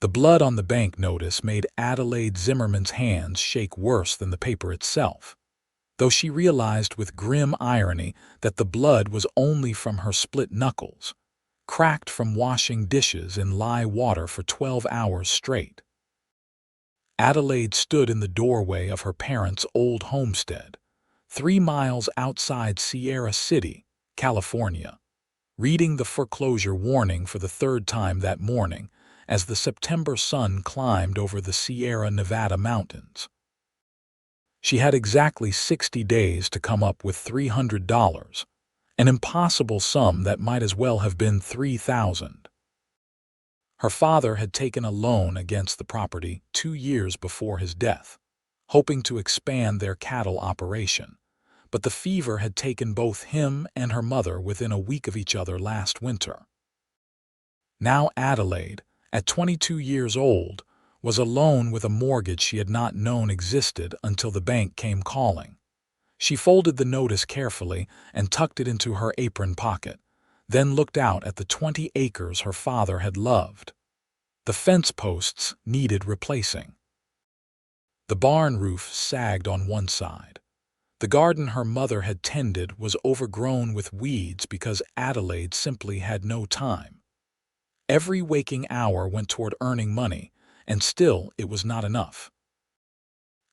The blood on the bank notice made Adelaide Zimmerman's hands shake worse than the paper itself, though she realized with grim irony that the blood was only from her split knuckles, cracked from washing dishes in lye water for 12 hours straight. Adelaide stood in the doorway of her parents' old homestead, 3 miles outside Sierra City, California, reading the foreclosure warning for the 3rd time that morning as the September sun climbed over the Sierra Nevada mountains. She had exactly 60 days to come up with $300, an impossible sum that might as well have been $3,000. Her father had taken a loan against the property 2 years before his death, hoping to expand their cattle operation, but the fever had taken both him and her mother within a week of each other last winter. Now Adelaide, at 22 years old, was alone with a mortgage she had not known existed until the bank came calling. She folded the notice carefully and tucked it into her apron pocket, then looked out at the 20 acres her father had loved. The fence posts needed replacing. The barn roof sagged on one side. The garden her mother had tended was overgrown with weeds because Adelaide simply had no time. Every waking hour went toward earning money, and still it was not enough.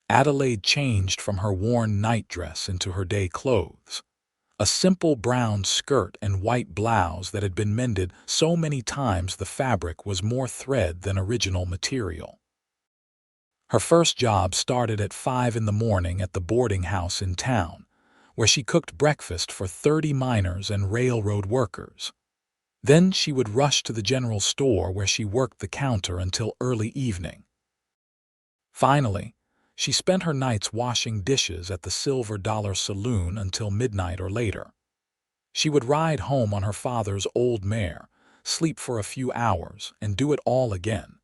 Adelaide changed from her worn nightdress into her day clothes, a simple brown skirt and white blouse that had been mended so many times the fabric was more thread than original material. Her first job started at 5 in the morning at the boarding house in town, where she cooked breakfast for 30 miners and railroad workers. Then she would rush to the general store where she worked the counter until early evening. Finally, she spent her nights washing dishes at the Silver Dollar Saloon until midnight or later. She would ride home on her father's old mare, sleep for a few hours, and do it all again.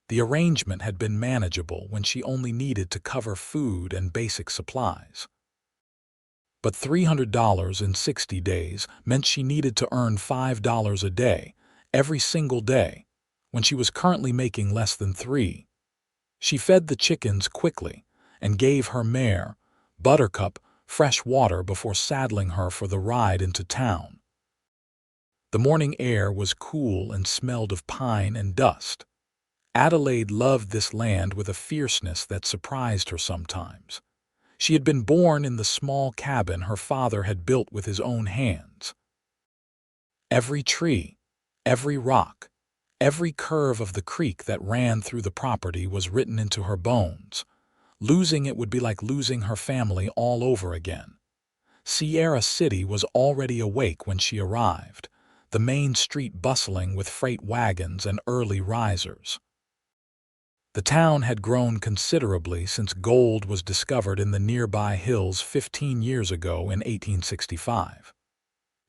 The arrangement had been manageable when she only needed to cover food and basic supplies. But $300 in 60 days meant she needed to earn $5 a day, every single day, when she was currently making less than $3. She fed the chickens quickly and gave her mare, Buttercup, fresh water before saddling her for the ride into town. The morning air was cool and smelled of pine and dust. Adelaide loved this land with a fierceness that surprised her sometimes. She had been born in the small cabin her father had built with his own hands. Every tree, every rock, every curve of the creek that ran through the property was written into her bones. Losing it would be like losing her family all over again. Sierra City was already awake when she arrived, the main street bustling with freight wagons and early risers. The town had grown considerably since gold was discovered in the nearby hills 15 years ago in 1865.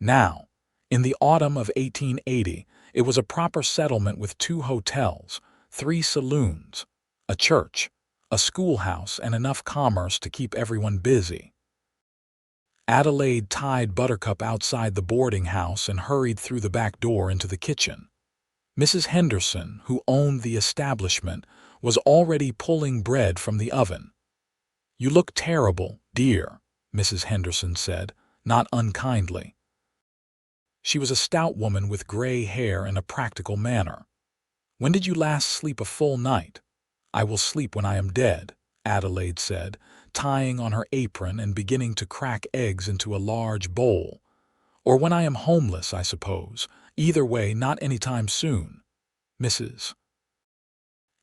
Now, in the autumn of 1880, it was a proper settlement with 2 hotels, 3 saloons, a church, a schoolhouse, and enough commerce to keep everyone busy. Adelaide tied Buttercup outside the boarding house and hurried through the back door into the kitchen. Mrs. Henderson, who owned the establishment, was already pulling bread from the oven. "You look terrible, dear," Mrs. Henderson said, not unkindly. She was a stout woman with gray hair and a practical manner. "When did you last sleep a full night?" "I will sleep when I am dead," Adelaide said, tying on her apron and beginning to crack eggs into a large bowl. "Or when I am homeless, I suppose. Either way, not any time soon, Mrs.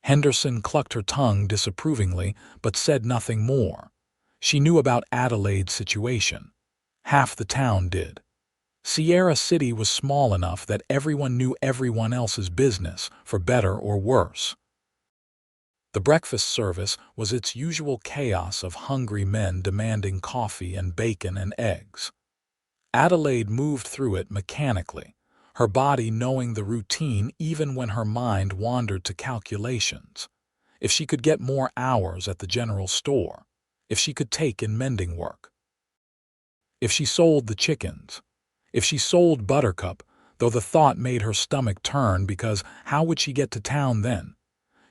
Henderson clucked her tongue disapprovingly, but said nothing more. She knew about Adelaide's situation. Half the town did. Sierra City was small enough that everyone knew everyone else's business, for better or worse. The breakfast service was its usual chaos of hungry men demanding coffee and bacon and eggs. Adelaide moved through it mechanically, her body knowing the routine even when her mind wandered to calculations. If she could get more hours at the general store, if she could take in mending work. If she sold the chickens, if she sold Buttercup, though the thought made her stomach turn because how would she get to town then?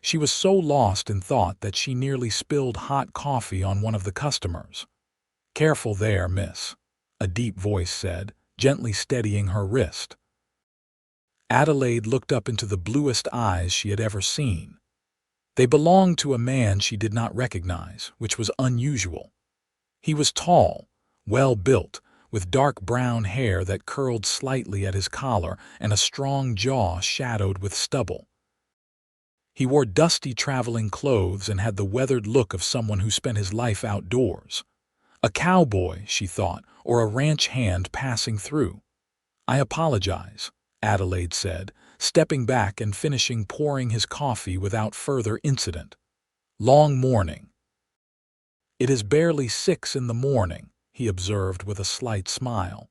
She was so lost in thought that she nearly spilled hot coffee on one of the customers. "Careful there, miss," a deep voice said, gently steadying her wrist. Adelaide looked up into the bluest eyes she had ever seen. They belonged to a man she did not recognize, which was unusual. He was tall, well-built, with dark brown hair that curled slightly at his collar and a strong jaw shadowed with stubble. He wore dusty traveling clothes and had the weathered look of someone who spent his life outdoors. A cowboy, she thought, or a ranch hand passing through. "I apologize," Adelaide said, stepping back and finishing pouring his coffee without further incident. "Long morning." "It is barely 6 in the morning," he observed with a slight smile.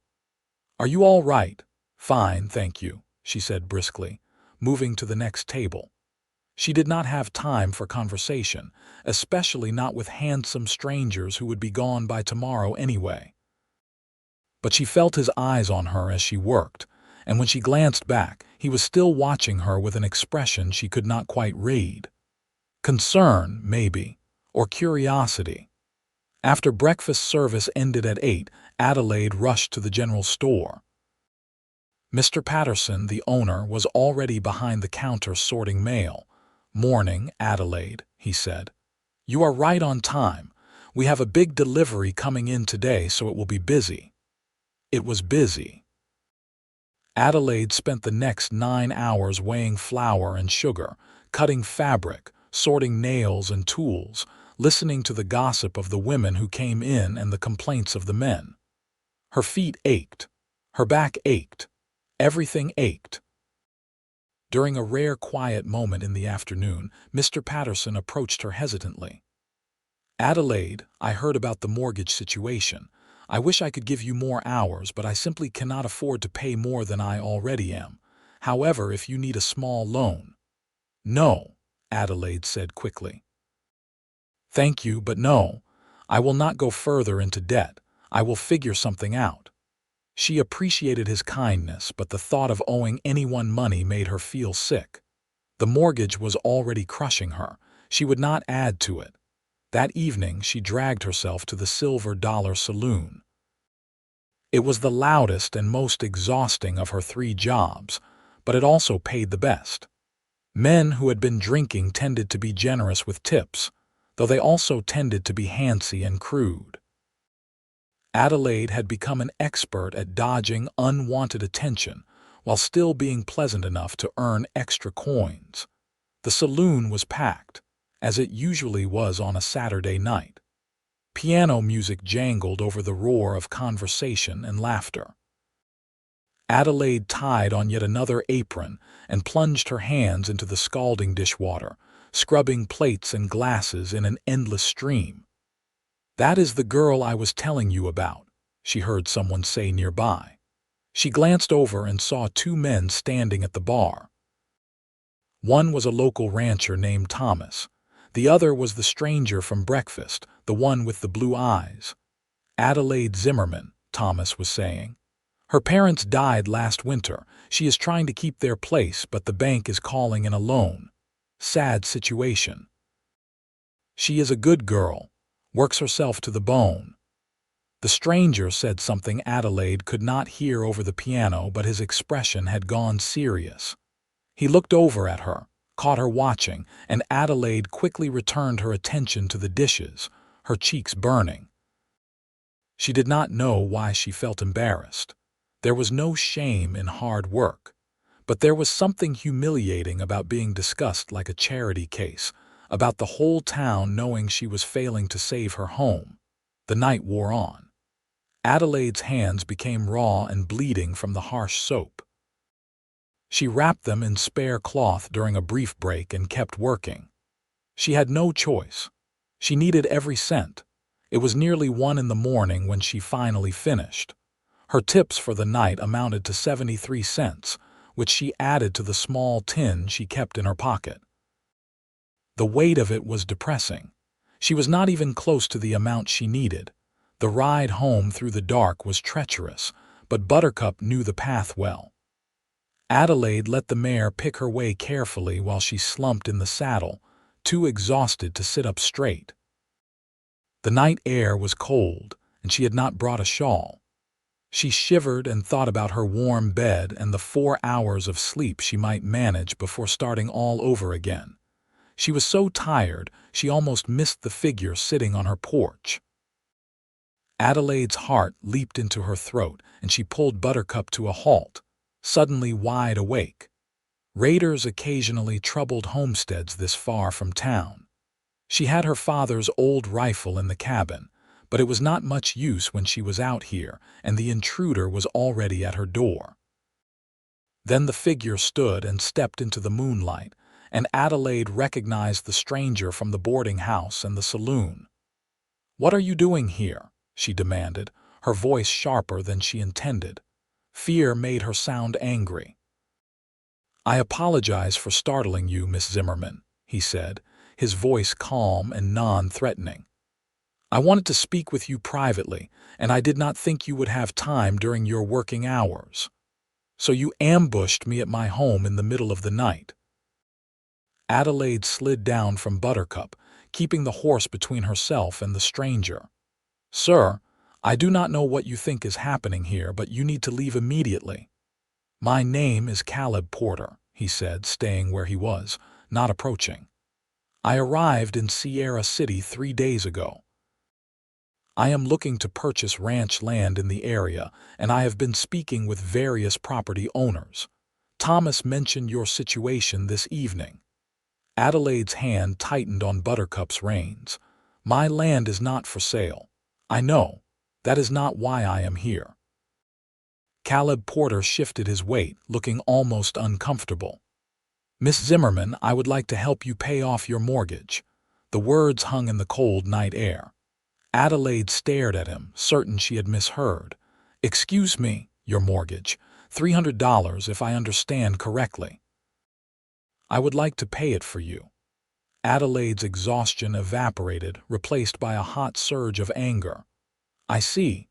"Are you all right?" "Fine, thank you," she said briskly, moving to the next table. She did not have time for conversation, especially not with handsome strangers who would be gone by tomorrow anyway. But she felt his eyes on her as she worked, and when she glanced back, he was still watching her with an expression she could not quite read. Concern, maybe, or curiosity. After breakfast service ended at 8, Adelaide rushed to the general store. Mr. Patterson, the owner, was already behind the counter sorting mail. "Morning, Adelaide," he said. "You are right on time. We have a big delivery coming in today, so it will be busy." It was busy. Adelaide spent the next 9 hours weighing flour and sugar, cutting fabric, sorting nails and tools, listening to the gossip of the women who came in and the complaints of the men. Her feet ached. Her back ached. Everything ached. During a rare quiet moment in the afternoon, Mr. Patterson approached her hesitantly. "Adelaide, I heard about the mortgage situation. I wish I could give you more hours, but I simply cannot afford to pay more than I already am. However, if you need a small loan—" "No," Adelaide said quickly. "Thank you, but no. I will not go further into debt. I will figure something out." She appreciated his kindness, but the thought of owing anyone money made her feel sick. The mortgage was already crushing her. She would not add to it. That evening, she dragged herself to the Silver Dollar Saloon. It was the loudest and most exhausting of her 3 jobs, but it also paid the best. Men who had been drinking tended to be generous with tips, though they also tended to be handsy and crude. Adelaide had become an expert at dodging unwanted attention while still being pleasant enough to earn extra coins. The saloon was packed, as it usually was on a Saturday night. Piano music jangled over the roar of conversation and laughter. Adelaide tied on yet another apron and plunged her hands into the scalding dishwater, scrubbing plates and glasses in an endless stream. "That is the girl I was telling you about," she heard someone say nearby. She glanced over and saw 2 men standing at the bar. One was a local rancher named Thomas. The other was the stranger from breakfast, the one with the blue eyes. "Adelaide Zimmerman," Thomas was saying. "Her parents died last winter. She is trying to keep their place, but the bank is calling in a loan. Sad situation. She is a good girl, works herself to the bone." The stranger said something Adelaide could not hear over the piano, but his expression had gone serious. He looked over at her, caught her watching, and Adelaide quickly returned her attention to the dishes, her cheeks burning. She did not know why she felt embarrassed. There was no shame in hard work, but there was something humiliating about being discussed like a charity case, about the whole town knowing she was failing to save her home. The night wore on. Adelaide's hands became raw and bleeding from the harsh soap. She wrapped them in spare cloth during a brief break and kept working. She had no choice. She needed every cent. It was nearly 1 in the morning when she finally finished. Her tips for the night amounted to 73 cents, which she added to the small tin she kept in her pocket. The weight of it was depressing. She was not even close to the amount she needed. The ride home through the dark was treacherous, but Buttercup knew the path well. Adelaide let the mare pick her way carefully while she slumped in the saddle, too exhausted to sit up straight. The night air was cold, and she had not brought a shawl. She shivered and thought about her warm bed and the 4 hours of sleep she might manage before starting all over again. She was so tired she almost missed the figure sitting on her porch. Adelaide's heart leaped into her throat, and she pulled Buttercup to a halt, suddenly wide awake. Raiders occasionally troubled homesteads this far from town. She had her father's old rifle in the cabin, but it was not much use when she was out here, and the intruder was already at her door. Then the figure stood and stepped into the moonlight, and Adelaide recognized the stranger from the boarding house and the saloon. "What are you doing here?" she demanded, her voice sharper than she intended. Fear made her sound angry. "I apologize for startling you, Miss Zimmerman," he said, his voice calm and non-threatening. "I wanted to speak with you privately, and I did not think you would have time during your working hours. So you ambushed me at my home in the middle of the night." Adelaide slid down from Buttercup, keeping the horse between herself and the stranger. "Sir, I do not know what you think is happening here, but you need to leave immediately." "My name is Caleb Porter," he said, staying where he was, not approaching. "I arrived in Sierra City 3 days ago. I am looking to purchase ranch land in the area, and I have been speaking with various property owners. Thomas mentioned your situation this evening." Adelaide's hand tightened on Buttercup's reins. "My land is not for sale. I know. That is not why I am here." Caleb Porter shifted his weight, looking almost uncomfortable. "Miss Zimmerman, I would like to help you pay off your mortgage." The words hung in the cold night air. Adelaide stared at him, certain she had misheard. "Excuse me, your mortgage. $300 if I understand correctly." "I would like to pay it for you." Adelaide's exhaustion evaporated, replaced by a hot surge of anger. "I see.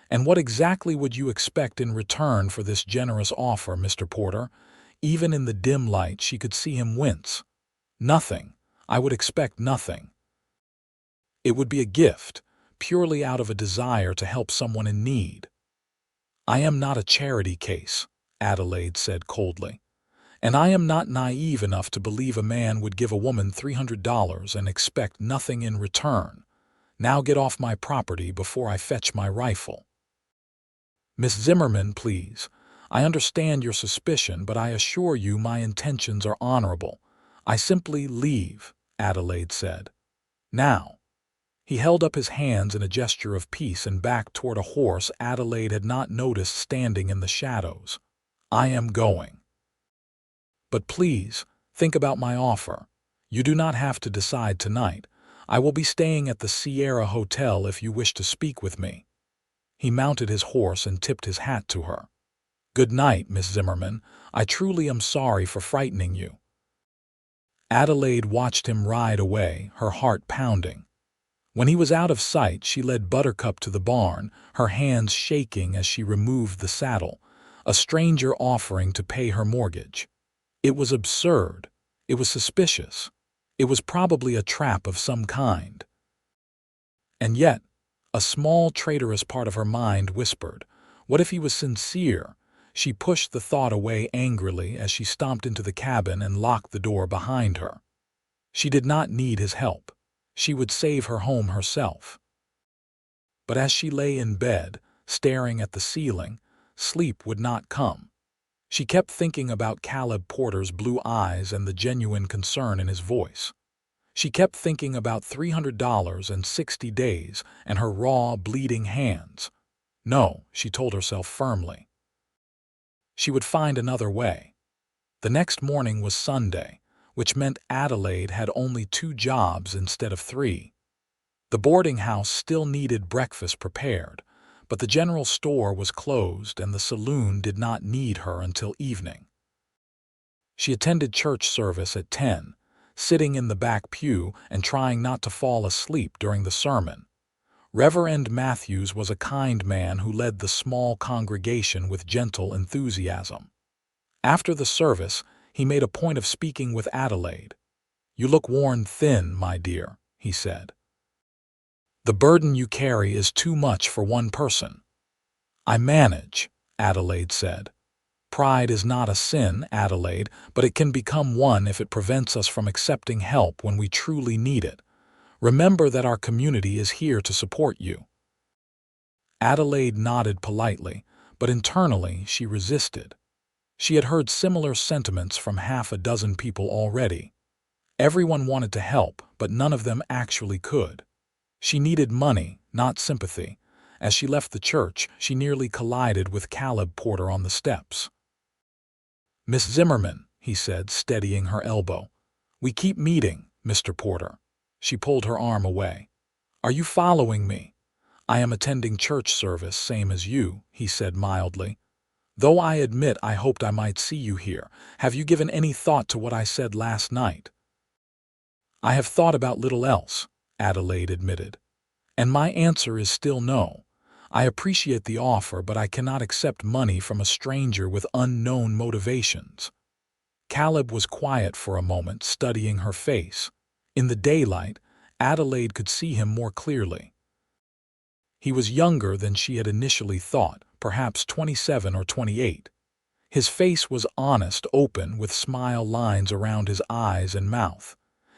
And what exactly would you expect in return for this generous offer, Mr. Porter?" Even in the dim light she could see him wince. "Nothing. I would expect nothing. It would be a gift, purely out of a desire to help someone in need." "I am not a charity case," Adelaide said coldly. "And I am not naive enough to believe a man would give a woman $300 and expect nothing in return. Now get off my property before I fetch my rifle." "Miss Zimmerman, please. I understand your suspicion, but I assure you my intentions are honorable. I simply leave," Adelaide said. "Now." He held up his hands in a gesture of peace and backed toward a horse Adelaide had not noticed standing in the shadows. "I am going. But please, think about my offer. You do not have to decide tonight. I will be staying at the Sierra Hotel if you wish to speak with me." He mounted his horse and tipped his hat to her. "Good night, Miss Zimmerman. I truly am sorry for frightening you." Adelaide watched him ride away, her heart pounding. When he was out of sight, she led Buttercup to the barn, her hands shaking as she removed the saddle, a stranger offering to pay her mortgage. It was absurd. It was suspicious. It was probably a trap of some kind. And yet, a small traitorous part of her mind whispered, what if he was sincere? She pushed the thought away angrily as she stomped into the cabin and locked the door behind her. She did not need his help. She would save her home herself. But as she lay in bed, staring at the ceiling, sleep would not come. She kept thinking about Caleb Porter's blue eyes and the genuine concern in his voice. She kept thinking about $300 and 60 days and her raw, bleeding hands. No, she told herself firmly. She would find another way. The next morning was Sunday, which meant Adelaide had only 2 jobs instead of 3. The boarding house still needed breakfast prepared, but the general store was closed and the saloon did not need her until evening. She attended church service at 10, sitting in the back pew and trying not to fall asleep during the sermon. Reverend Matthews was a kind man who led the small congregation with gentle enthusiasm. After the service, he made a point of speaking with Adelaide. "You look worn thin, my dear," he said. "The burden you carry is too much for one person." "I manage," Adelaide said. "Pride is not a sin, Adelaide, but it can become one if it prevents us from accepting help when we truly need it. Remember that our community is here to support you." Adelaide nodded politely, but internally she resisted. She had heard similar sentiments from half a dozen people already. Everyone wanted to help, but none of them actually could. She needed money, not sympathy. As she left the church, she nearly collided with Caleb Porter on the steps. "Miss Zimmerman," he said, steadying her elbow. "We keep meeting, Mr. Porter." She pulled her arm away. "Are you following me?" "I am attending church service, same as you," he said mildly. "Though I admit I hoped I might see you here. Have you given any thought to what I said last night?" "I have thought about little else," Adelaide admitted. "And my answer is still no. I appreciate the offer, but I cannot accept money from a stranger with unknown motivations." Caleb was quiet for a moment, studying her face. In the daylight, Adelaide could see him more clearly. He was younger than she had initially thought, perhaps 27 or 28. His face was honest, open, with smile lines around his eyes and mouth.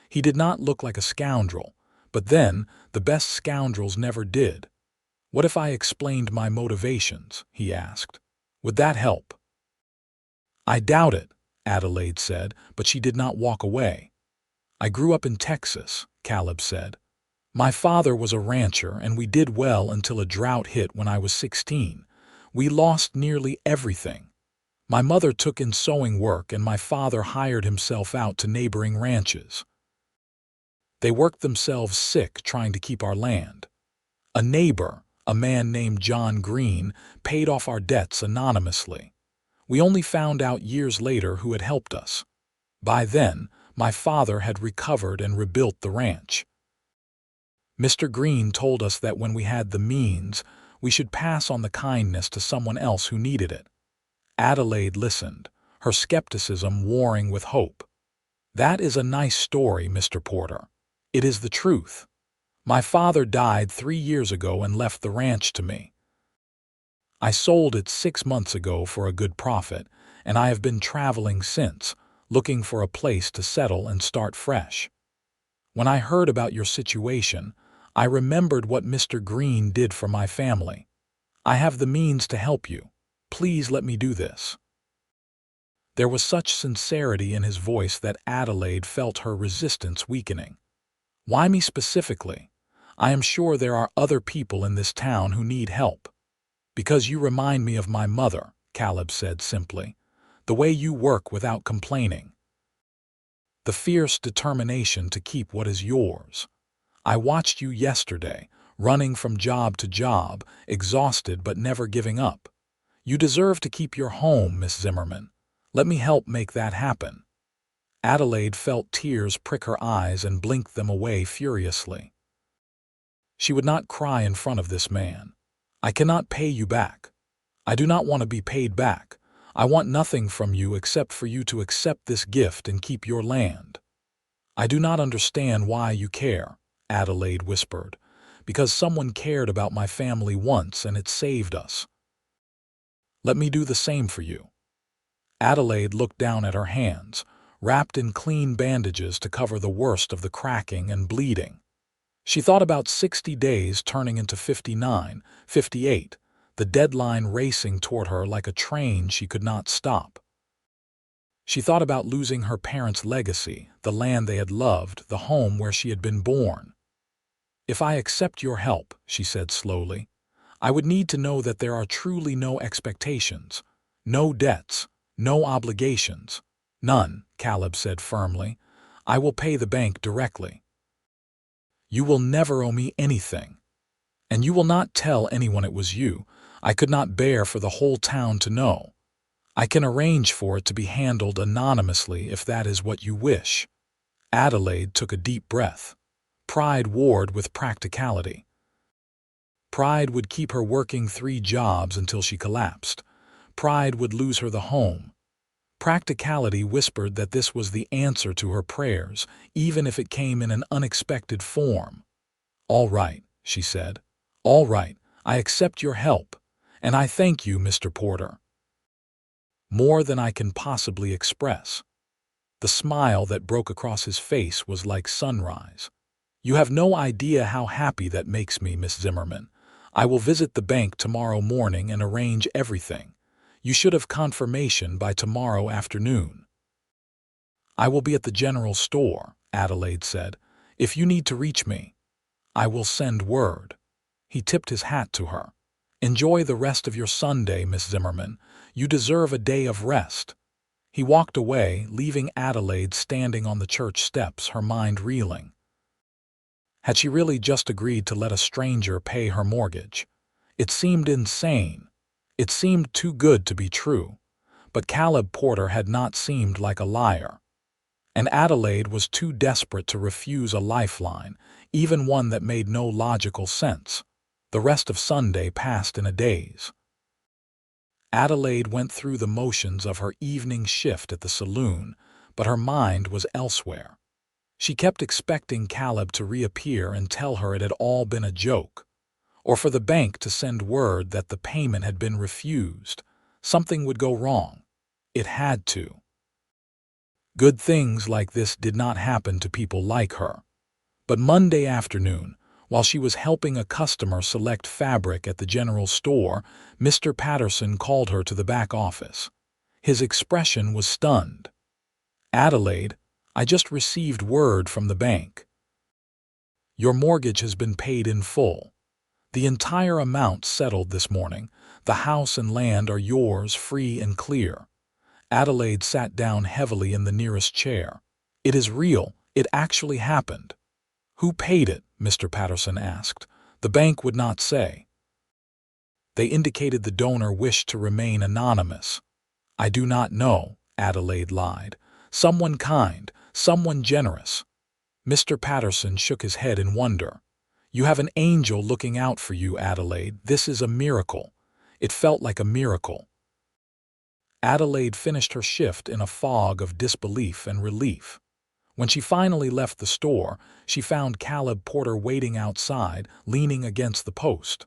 He did not look like a scoundrel, but then, the best scoundrels never did. "What if I explained my motivations?" he asked. "Would that help?" "I doubt it," Adelaide said, but she did not walk away. "I grew up in Texas," Caleb said. "My father was a rancher, and we did well until a drought hit when I was 16. We lost nearly everything. My mother took in sewing work, and my father hired himself out to neighboring ranches. They worked themselves sick trying to keep our land. A neighbor, a man named John Green, paid off our debts anonymously. We only found out years later who had helped us. By then, my father had recovered and rebuilt the ranch. Mr. Green told us that when we had the means, we should pass on the kindness to someone else who needed it." Adelaide listened, her skepticism warring with hope. "That is a nice story, Mr. Porter. It is the truth. My father died 3 years ago and left the ranch to me. I sold it 6 months ago for a good profit, and I have been traveling since, looking for a place to settle and start fresh. When I heard about your situation, I remembered what Mr. Green did for my family. I have the means to help you. Please let me do this." There was such sincerity in his voice that Adelaide felt her resistance weakening. "Why me specifically? I am sure there are other people in this town who need help." "Because you remind me of my mother," Caleb said simply. "The way you work without complaining. The fierce determination to keep what is yours. I watched you yesterday, running from job to job, exhausted but never giving up. You deserve to keep your home, Miss Zimmerman. Let me help make that happen." Adelaide felt tears prick her eyes and blinked them away furiously. She would not cry in front of this man. "I cannot pay you back. I do not want to be paid back. I want nothing from you except for you to accept this gift and keep your land." "I do not understand why you care," Adelaide whispered. "Because someone cared about my family once and it saved us. Let me do the same for you." Adelaide looked down at her hands, wrapped in clean bandages to cover the worst of the cracking and bleeding. She thought about 60 days turning into 59, 58, the deadline racing toward her like a train she could not stop. She thought about losing her parents' legacy, the land they had loved, the home where she had been born. "If I accept your help," she said slowly, "I would need to know that there are truly no expectations, no debts, no obligations." "None," Caleb said firmly. "I will pay the bank directly." "You will never owe me anything. And you will not tell anyone it was you. I could not bear for the whole town to know. I can arrange for it to be handled anonymously if that is what you wish." Adelaide took a deep breath. Pride warred with practicality. Pride would keep her working 3 jobs until she collapsed. Pride would lose her the home. Practicality whispered that this was the answer to her prayers, even if it came in an unexpected form. "All right," she said. "All right, I accept your help, and I thank you, Mr. Porter. More than I can possibly express." The smile that broke across his face was like sunrise. "You have no idea how happy that makes me, Miss Zimmerman. I will visit the bank tomorrow morning and arrange everything. You should have confirmation by tomorrow afternoon." "I will be at the general store," Adelaide said. "If you need to reach me, I will send word." He tipped his hat to her. "Enjoy the rest of your Sunday, Miss Zimmerman. You deserve a day of rest." He walked away, leaving Adelaide standing on the church steps, her mind reeling. Had she really just agreed to let a stranger pay her mortgage? It seemed insane. It seemed too good to be true. But Caleb Porter had not seemed like a liar. And Adelaide was too desperate to refuse a lifeline, even one that made no logical sense. The rest of Sunday passed in a daze. Adelaide went through the motions of her evening shift at the saloon, but her mind was elsewhere. She kept expecting Caleb to reappear and tell her it had all been a joke, or for the bank to send word that the payment had been refused. Something would go wrong. It had to. Good things like this did not happen to people like her. But Monday afternoon, while she was helping a customer select fabric at the general store, Mr. Patterson called her to the back office. His expression was stunned. "Adelaide, I just received word from the bank. Your mortgage has been paid in full. The entire amount settled this morning. The house and land are yours, free and clear." Adelaide sat down heavily in the nearest chair. "It is real. It actually happened." "Who paid it?" Mr. Patterson asked. The bank would not say. They indicated the donor wished to remain anonymous. "I do not know," Adelaide lied. "Someone kind, someone generous." Mr. Patterson shook his head in wonder. "You have an angel looking out for you, Adelaide. This is a miracle." It felt like a miracle. Adelaide finished her shift in a fog of disbelief and relief. When she finally left the store, she found Caleb Porter waiting outside, leaning against the post.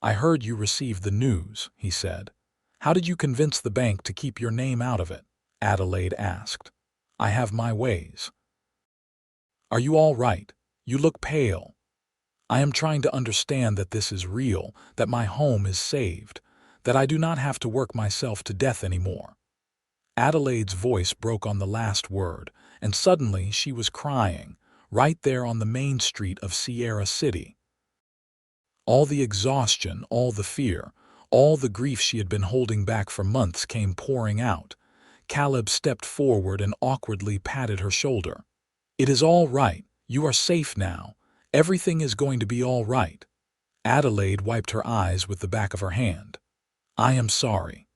"I heard you received the news," he said. "How did you convince the bank to keep your name out of it?" Adelaide asked. "I have my ways." "Are you all right? You look pale." "I am trying to understand that this is real, that my home is saved, that I do not have to work myself to death anymore." Adelaide's voice broke on the last word, and suddenly she was crying, right there on the main street of Sierra City. All the exhaustion, all the fear, all the grief she had been holding back for months came pouring out. Caleb stepped forward and awkwardly patted her shoulder. "It is all right. You are safe now. Everything is going to be all right." Adelaide wiped her eyes with the back of her hand. "I am sorry.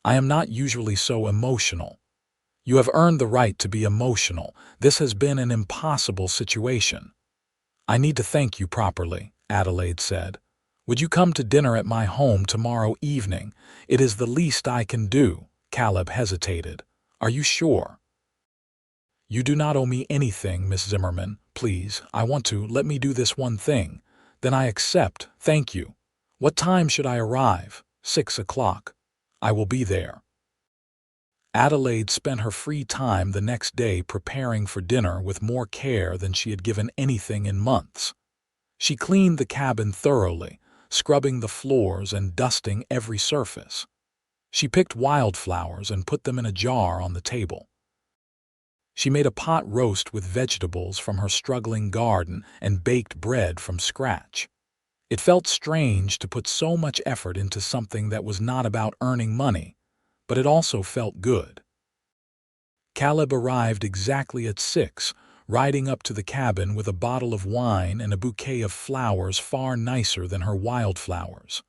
I am not usually so emotional." "You have earned the right to be emotional. This has been an impossible situation." "I need to thank you properly," Adelaide said. "Would you come to dinner at my home tomorrow evening? It is the least I can do." Caleb hesitated. "Are you sure?" "You do not owe me anything, Miss Zimmerman. Please, I want to. Let me do this one thing. Then I accept. Thank you. What time should I arrive?" 6 o'clock. "I will be there." Adelaide spent her free time the next day preparing for dinner with more care than she had given anything in months. She cleaned the cabin thoroughly, scrubbing the floors and dusting every surface. She picked wildflowers and put them in a jar on the table. She made a pot roast with vegetables from her struggling garden and baked bread from scratch. It felt strange to put so much effort into something that was not about earning money, but it also felt good. Caleb arrived exactly at 6, riding up to the cabin with a bottle of wine and a bouquet of flowers far nicer than her wildflowers.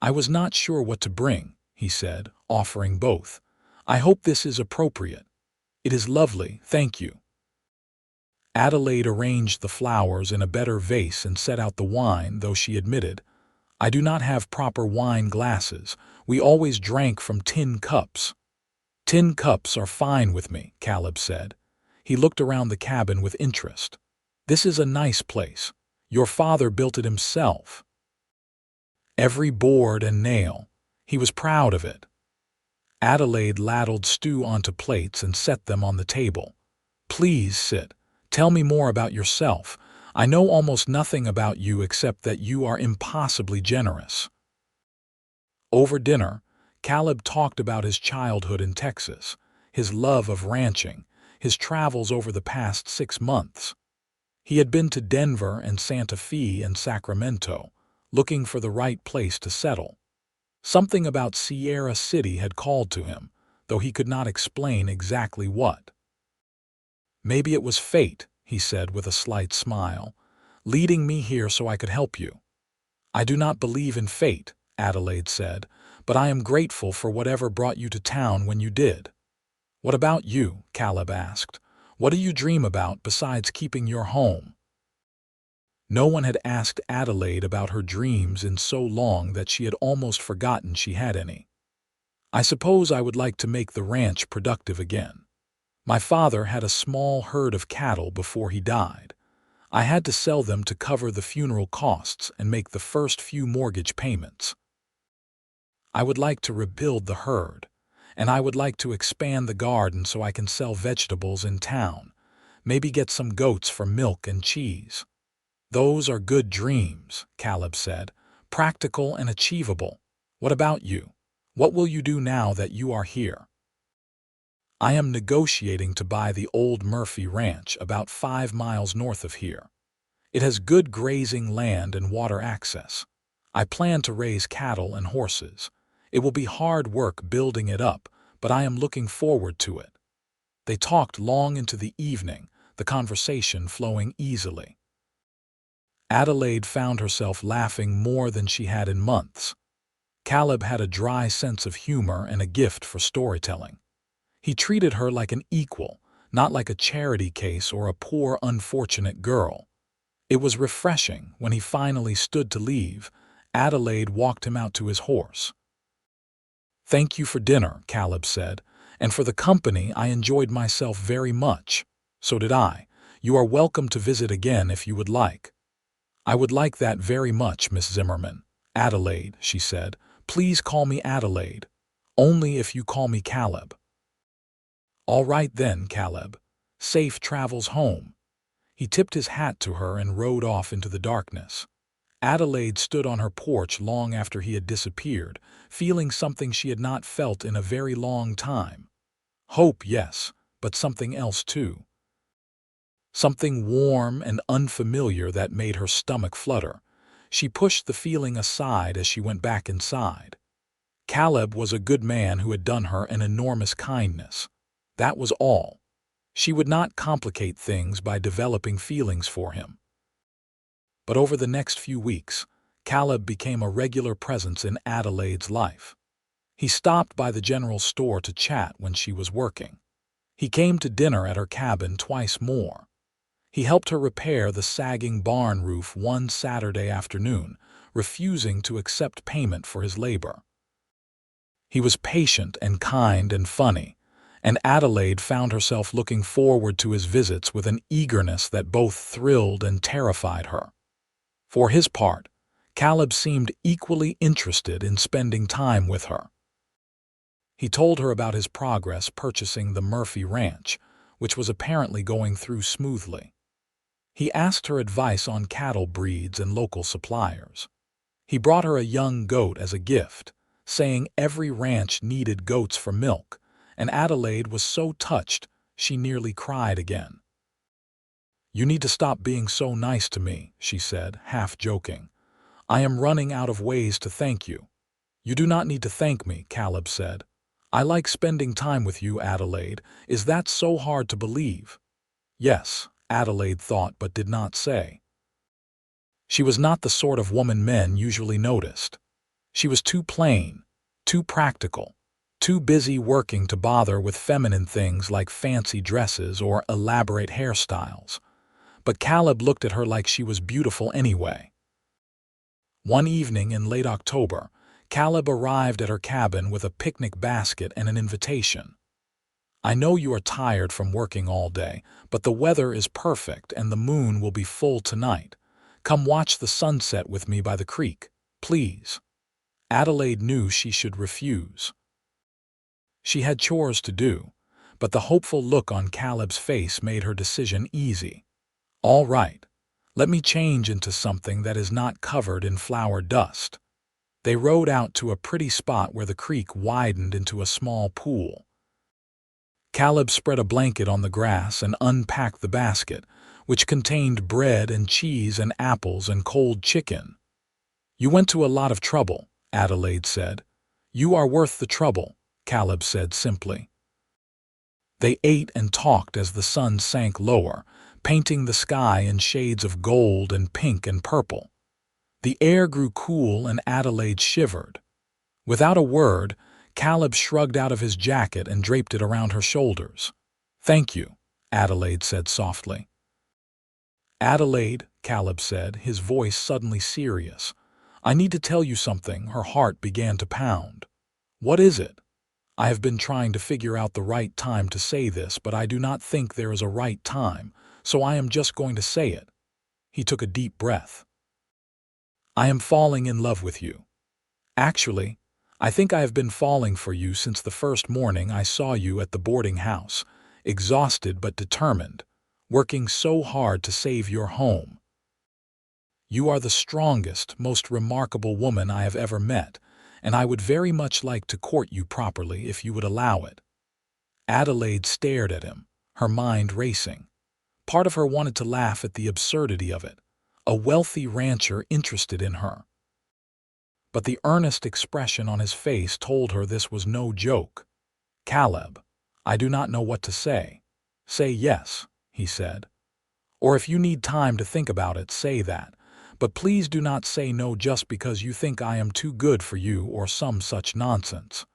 "I was not sure what to bring," he said, offering both. "I hope this is appropriate." "It is lovely, thank you." Adelaide arranged the flowers in a better vase and set out the wine, though she admitted, "I do not have proper wine glasses. We always drank from tin cups." "Tin cups are fine with me," Caleb said. He looked around the cabin with interest. "This is a nice place. Your father built it himself. Every board and nail. He was proud of it." Adelaide ladled stew onto plates and set them on the table. "Please sit. Tell me more about yourself. I know almost nothing about you except that you are impossibly generous." Over dinner, Caleb talked about his childhood in Texas, his love of ranching, his travels over the past 6 months. He had been to Denver and Santa Fe and Sacramento, looking for the right place to settle. Something about Sierra City had called to him, though he could not explain exactly what. "Maybe it was fate," he said with a slight smile, "leading me here so I could help you." "I do not believe in fate," Adelaide said, "but I am grateful for whatever brought you to town when you did." "What about you?" Caleb asked. "What do you dream about besides keeping your home?" No one had asked Adelaide about her dreams in so long that she had almost forgotten she had any. "I suppose I would like to make the ranch productive again. My father had a small herd of cattle before he died. I had to sell them to cover the funeral costs and make the first few mortgage payments. I would like to rebuild the herd, and I would like to expand the garden so I can sell vegetables in town, maybe get some goats for milk and cheese." "Those are good dreams," Caleb said, "practical and achievable. What about you? What will you do now that you are here?" "I am negotiating to buy the old Murphy Ranch about 5 miles north of here. It has good grazing land and water access. I plan to raise cattle and horses. It will be hard work building it up, but I am looking forward to it." They talked long into the evening, the conversation flowing easily. Adelaide found herself laughing more than she had in months. Caleb had a dry sense of humor and a gift for storytelling. He treated her like an equal, not like a charity case or a poor, unfortunate girl. It was refreshing when he finally stood to leave. Adelaide walked him out to his horse. "Thank you for dinner," Caleb said, "and for the company. I enjoyed myself very much." "So did I. You are welcome to visit again if you would like." "I would like that very much, Miss Zimmerman." "Adelaide," she said. "Please call me Adelaide. Only if you call me Caleb." "All right then, Caleb. Safe travels home." He tipped his hat to her and rode off into the darkness. Adelaide stood on her porch long after he had disappeared, feeling something she had not felt in a very long time. Hope, yes, but something else too. Something warm and unfamiliar that made her stomach flutter. She pushed the feeling aside as she went back inside. Caleb was a good man who had done her an enormous kindness. That was all. She would not complicate things by developing feelings for him. But over the next few weeks, Caleb became a regular presence in Adelaide's life. He stopped by the general store to chat when she was working. He came to dinner at her cabin twice more. He helped her repair the sagging barn roof one Saturday afternoon, refusing to accept payment for his labor. He was patient and kind and funny, and Adelaide found herself looking forward to his visits with an eagerness that both thrilled and terrified her. For his part, Caleb seemed equally interested in spending time with her. He told her about his progress purchasing the Murphy Ranch, which was apparently going through smoothly. He asked her advice on cattle breeds and local suppliers. He brought her a young goat as a gift, saying every ranch needed goats for milk, and Adelaide was so touched she nearly cried again. "You need to stop being so nice to me," she said, half joking. "I am running out of ways to thank you." "You do not need to thank me," Caleb said. "I like spending time with you, Adelaide. Is that so hard to believe?" Yes, Adelaide thought but did not say. She was not the sort of woman men usually noticed. She was too plain, too practical, too busy working to bother with feminine things like fancy dresses or elaborate hairstyles. But Caleb looked at her like she was beautiful anyway. One evening in late October, Caleb arrived at her cabin with a picnic basket and an invitation. I know you are tired from working all day, but the weather is perfect and the moon will be full tonight. Come watch the sunset with me by the creek, please." Adelaide knew she should refuse. She had chores to do, but the hopeful look on Caleb's face made her decision easy. "All right, let me change into something that is not covered in flour dust." They rowed out to a pretty spot where the creek widened into a small pool. Caleb spread a blanket on the grass and unpacked the basket, which contained bread and cheese and apples and cold chicken. "You went to a lot of trouble," Adelaide said. "You are worth the trouble," Caleb said simply. They ate and talked as the sun sank lower, painting the sky in shades of gold and pink and purple. The air grew cool and Adelaide shivered. Without a word, Caleb shrugged out of his jacket and draped it around her shoulders. "Thank you," Adelaide said softly. "Adelaide," Caleb said, his voice suddenly serious. "I need to tell you something." Her heart began to pound. "What is it?" "I have been trying to figure out the right time to say this, but I do not think there is a right time, so I am just going to say it." He took a deep breath. "I am falling in love with you. Actually, I think I have been falling for you since the first morning I saw you at the boarding house, exhausted but determined, working so hard to save your home. You are the strongest, most remarkable woman I have ever met, and I would very much like to court you properly if you would allow it." Adelaide stared at him, her mind racing. Part of her wanted to laugh at the absurdity of it, a wealthy rancher interested in her. But the earnest expression on his face told her this was no joke. "Caleb, I do not know what to say." "Say yes," he said. "Or if you need time to think about it, say that. But please do not say no just because you think I am too good for you or some such nonsense.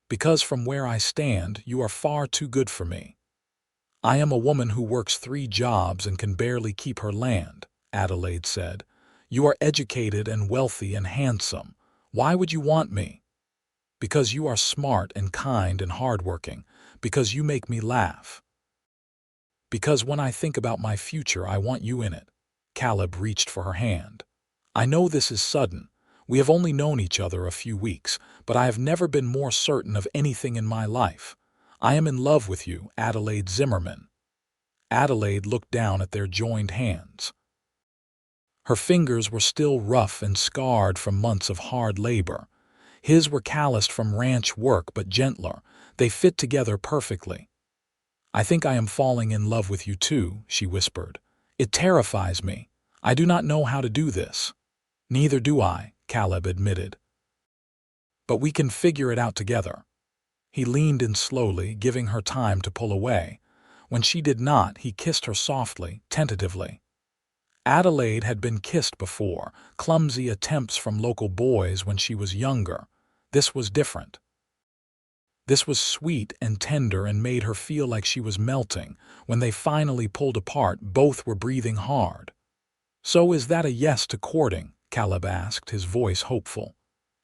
Because from where I stand, you are far too good for me. I am a woman who works 3 jobs and can barely keep her land," Adelaide said. "You are educated and wealthy and handsome. Why would you want me?" "Because you are smart and kind and hardworking. Because you make me laugh. Because when I think about my future, I want you in it." Caleb reached for her hand. "I know this is sudden. We have only known each other a few weeks, but I have never been more certain of anything in my life. I am in love with you, Adelaide Zimmerman." Adelaide looked down at their joined hands. Her fingers were still rough and scarred from months of hard labor. His were calloused from ranch work but gentler. They fit together perfectly. "I think I am falling in love with you too," she whispered. "It terrifies me. I do not know how to do this." "Neither do I," Caleb admitted. "But we can figure it out together." He leaned in slowly, giving her time to pull away. When she did not, he kissed her softly, tentatively. Adelaide had been kissed before, clumsy attempts from local boys when she was younger. This was different. This was sweet and tender and made her feel like she was melting. When they finally pulled apart, both were breathing hard. "So is that a yes to courting?" Caleb asked, his voice hopeful.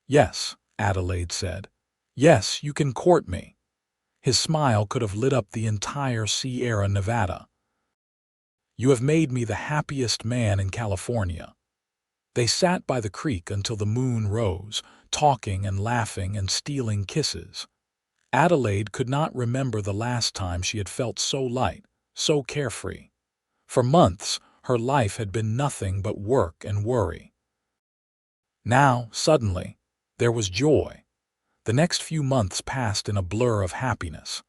"Yes," Adelaide said. "Yes, you can court me." His smile could have lit up the entire Sierra Nevada. "You have made me the happiest man in California." They sat by the creek until the moon rose, talking and laughing and stealing kisses. Adelaide could not remember the last time she had felt so light, so carefree. For months, her life had been nothing but work and worry. Now, suddenly, there was joy. The next few months passed in a blur of happiness.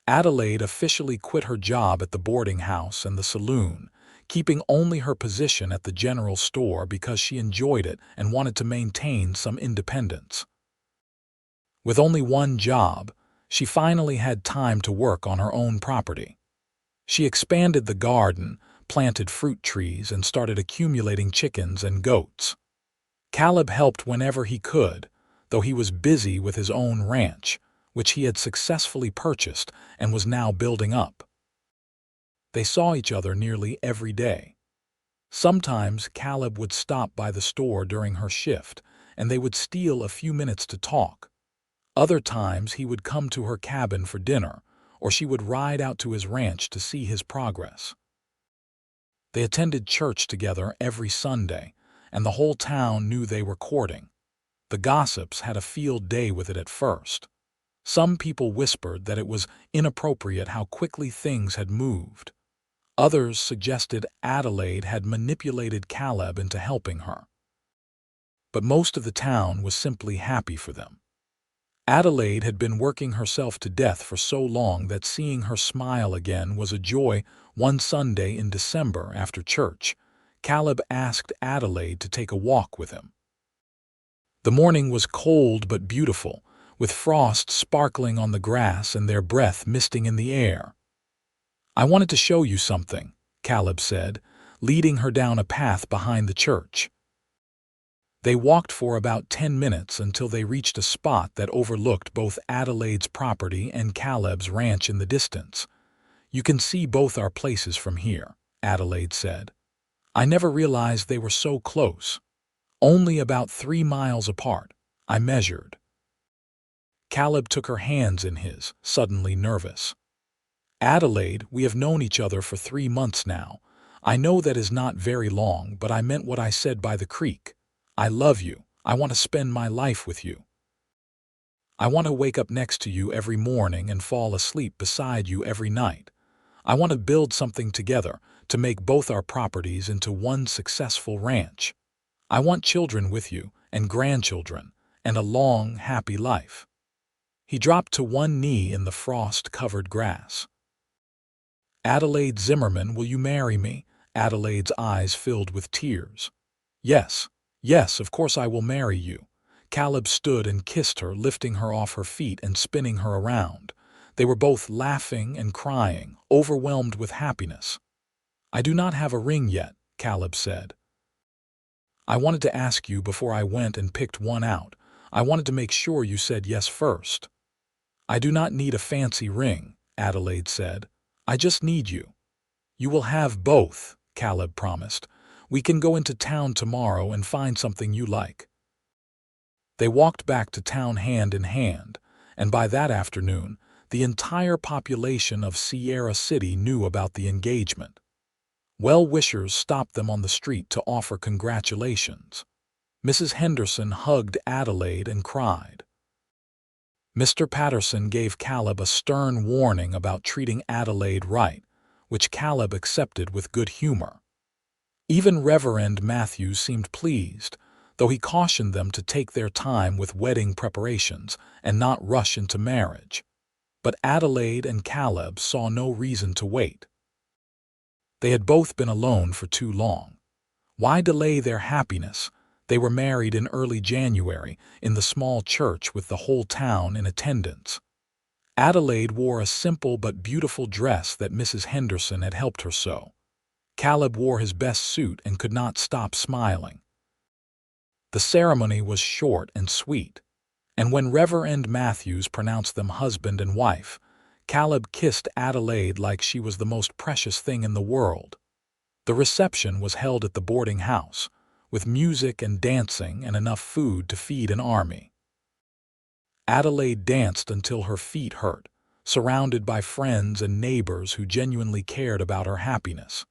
Adelaide officially quit her job at the boarding house and the saloon, keeping only her position at the general store because she enjoyed it and wanted to maintain some independence. With only one job, she finally had time to work on her own property. She expanded the garden, planted fruit trees, and started accumulating chickens and goats. Caleb helped whenever he could, though he was busy with his own ranch, which he had successfully purchased and was now building up. They saw each other nearly every day. Sometimes Caleb would stop by the store during her shift, and they would steal a few minutes to talk. Other times he would come to her cabin for dinner, or she would ride out to his ranch to see his progress. They attended church together every Sunday, and the whole town knew they were courting. The gossips had a field day with it at first. Some people whispered that it was inappropriate how quickly things had moved. Others suggested Adelaide had manipulated Caleb into helping her. But most of the town was simply happy for them. Adelaide had been working herself to death for so long that seeing her smile again was a joy. One Sunday in December after church, Caleb asked Adelaide to take a walk with him. The morning was cold but beautiful, with frost sparkling on the grass and their breath misting in the air. "I wanted to show you something," Caleb said, leading her down a path behind the church. They walked for about 10 minutes until they reached a spot that overlooked both Adelaide's property and Caleb's ranch in the distance. "You can see both our places from here," Adelaide said. "I never realized they were so close. Only about 3 miles apart," I measured. Caleb took her hands in his, suddenly nervous. "Adelaide, we have known each other for 3 months now. I know that is not very long, but I meant what I said by the creek. I love you. I want to spend my life with you. I want to wake up next to you every morning and fall asleep beside you every night. I want to build something together to make both our properties into one successful ranch. I want children with you and grandchildren and a long, happy life." He dropped to one knee in the frost-covered grass. "Adelaide Zimmerman, will you marry me?" Adelaide's eyes filled with tears. "Yes, yes, of course I will marry you." Caleb stood and kissed her, lifting her off her feet and spinning her around. They were both laughing and crying, overwhelmed with happiness. "I do not have a ring yet," Caleb said. "I wanted to ask you before I went and picked one out. I wanted to make sure you said yes first." "I do not need a fancy ring," Adelaide said. "I just need you." "You will have both," Caleb promised. "We can go into town tomorrow and find something you like." They walked back to town hand in hand, and by that afternoon, the entire population of Sierra City knew about the engagement. Well-wishers stopped them on the street to offer congratulations. Mrs. Henderson hugged Adelaide and cried. Mr. Patterson gave Caleb a stern warning about treating Adelaide right, which Caleb accepted with good humor. Even Reverend Matthews seemed pleased, though he cautioned them to take their time with wedding preparations and not rush into marriage. But Adelaide and Caleb saw no reason to wait. They had both been alone for too long. Why delay their happiness? They were married in early January in the small church with the whole town in attendance. Adelaide wore a simple but beautiful dress that Mrs. Henderson had helped her sew. Caleb wore his best suit and could not stop smiling. The ceremony was short and sweet, and when Reverend Matthews pronounced them husband and wife, Caleb kissed Adelaide like she was the most precious thing in the world. The reception was held at the boarding house, with music and dancing and enough food to feed an army. Adelaide danced until her feet hurt, surrounded by friends and neighbors who genuinely cared about her happiness.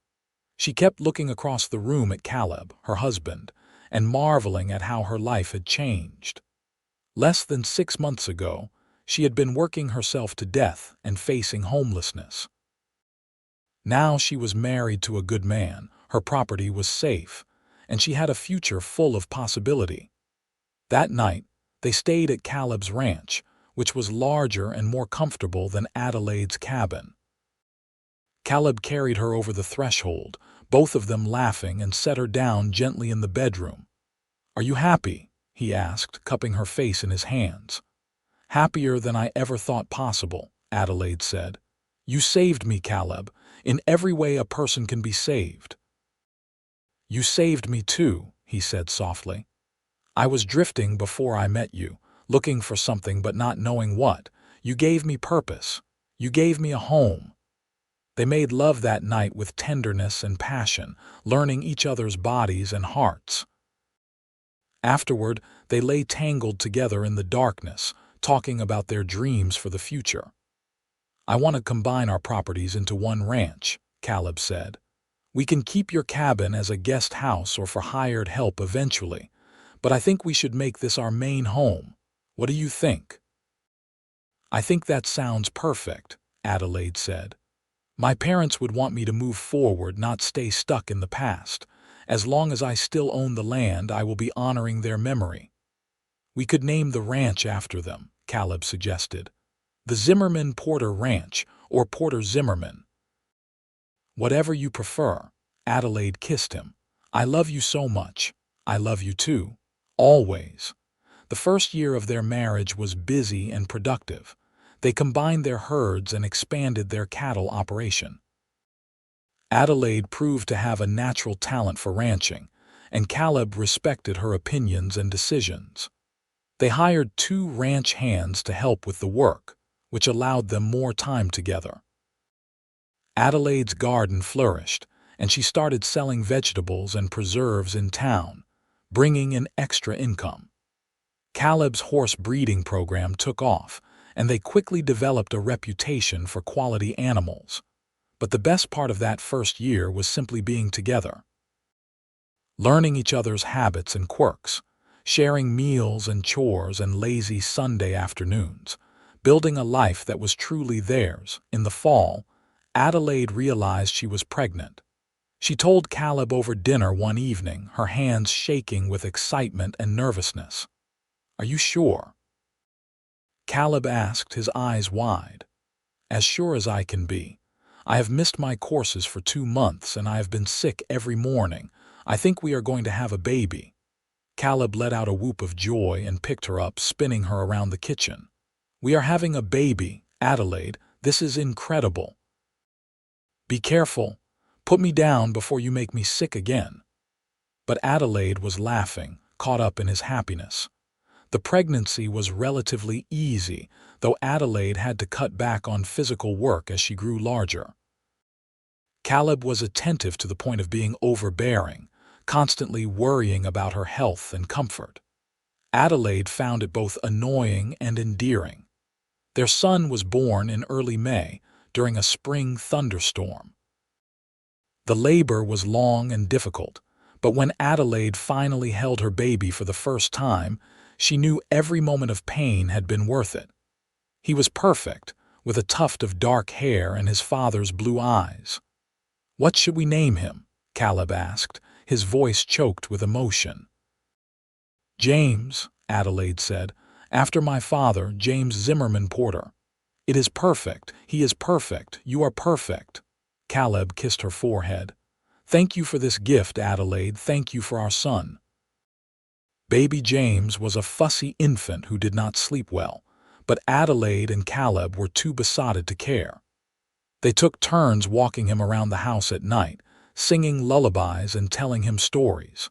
She kept looking across the room at Caleb, her husband, and marveling at how her life had changed. Less than 6 months ago, she had been working herself to death and facing homelessness. Now she was married to a good man, her property was safe, and she had a future full of possibility. That night, they stayed at Caleb's ranch, which was larger and more comfortable than Adelaide's cabin. Caleb carried her over the threshold, both of them laughing, and set her down gently in the bedroom. "Are you happy?" he asked, cupping her face in his hands. "Happier than I ever thought possible," Adelaide said. "You saved me, Caleb. In every way a person can be saved." "You saved me too," he said softly. "I was drifting before I met you, looking for something but not knowing what. You gave me purpose. You gave me a home." They made love that night with tenderness and passion, learning each other's bodies and hearts. Afterward, they lay tangled together in the darkness, talking about their dreams for the future. "I want to combine our properties into one ranch," Caleb said. "We can keep your cabin as a guest house or for hired help eventually, but I think we should make this our main home. What do you think?" "I think that sounds perfect," Adelaide said. "My parents would want me to move forward, not stay stuck in the past. As long as I still own the land, I will be honoring their memory." "We could name the ranch after them," Caleb suggested. "The Zimmerman Porter Ranch or Porter Zimmerman." "Whatever you prefer." Adelaide kissed him. "I love you so much. I love you too. Always." The first year of their marriage was busy and productive. They combined their herds and expanded their cattle operation. Adelaide proved to have a natural talent for ranching, and Caleb respected her opinions and decisions. They hired 2 ranch hands to help with the work, which allowed them more time together. Adelaide's garden flourished, and she started selling vegetables and preserves in town, bringing in extra income. Caleb's horse breeding program took off, and they quickly developed a reputation for quality animals. But the best part of that first year was simply being together. Learning each other's habits and quirks, sharing meals and chores and lazy Sunday afternoons, building a life that was truly theirs. In the fall, Adelaide realized she was pregnant. She told Caleb over dinner one evening, her hands shaking with excitement and nervousness. "Are you sure?" Caleb asked, his eyes wide. "As sure as I can be. I have missed my courses for 2 months and I have been sick every morning. I think we are going to have a baby." Caleb let out a whoop of joy and picked her up, spinning her around the kitchen. "We are having a baby, Adelaide. This is incredible." "Be careful. Put me down before you make me sick again." But Adelaide was laughing, caught up in his happiness. The pregnancy was relatively easy, though Adelaide had to cut back on physical work as she grew larger. Caleb was attentive to the point of being overbearing, constantly worrying about her health and comfort. Adelaide found it both annoying and endearing. Their son was born in early May, during a spring thunderstorm. The labor was long and difficult, but when Adelaide finally held her baby for the first time, she knew every moment of pain had been worth it. He was perfect, with a tuft of dark hair and his father's blue eyes. "What should we name him?" Caleb asked, his voice choked with emotion. "James," Adelaide said, "after my father, James Zimmerman Porter." "It is perfect. He is perfect. You are perfect." Caleb kissed her forehead. "Thank you for this gift, Adelaide. Thank you for our son." Baby James was a fussy infant who did not sleep well, but Adelaide and Caleb were too besotted to care. They took turns walking him around the house at night, singing lullabies and telling him stories.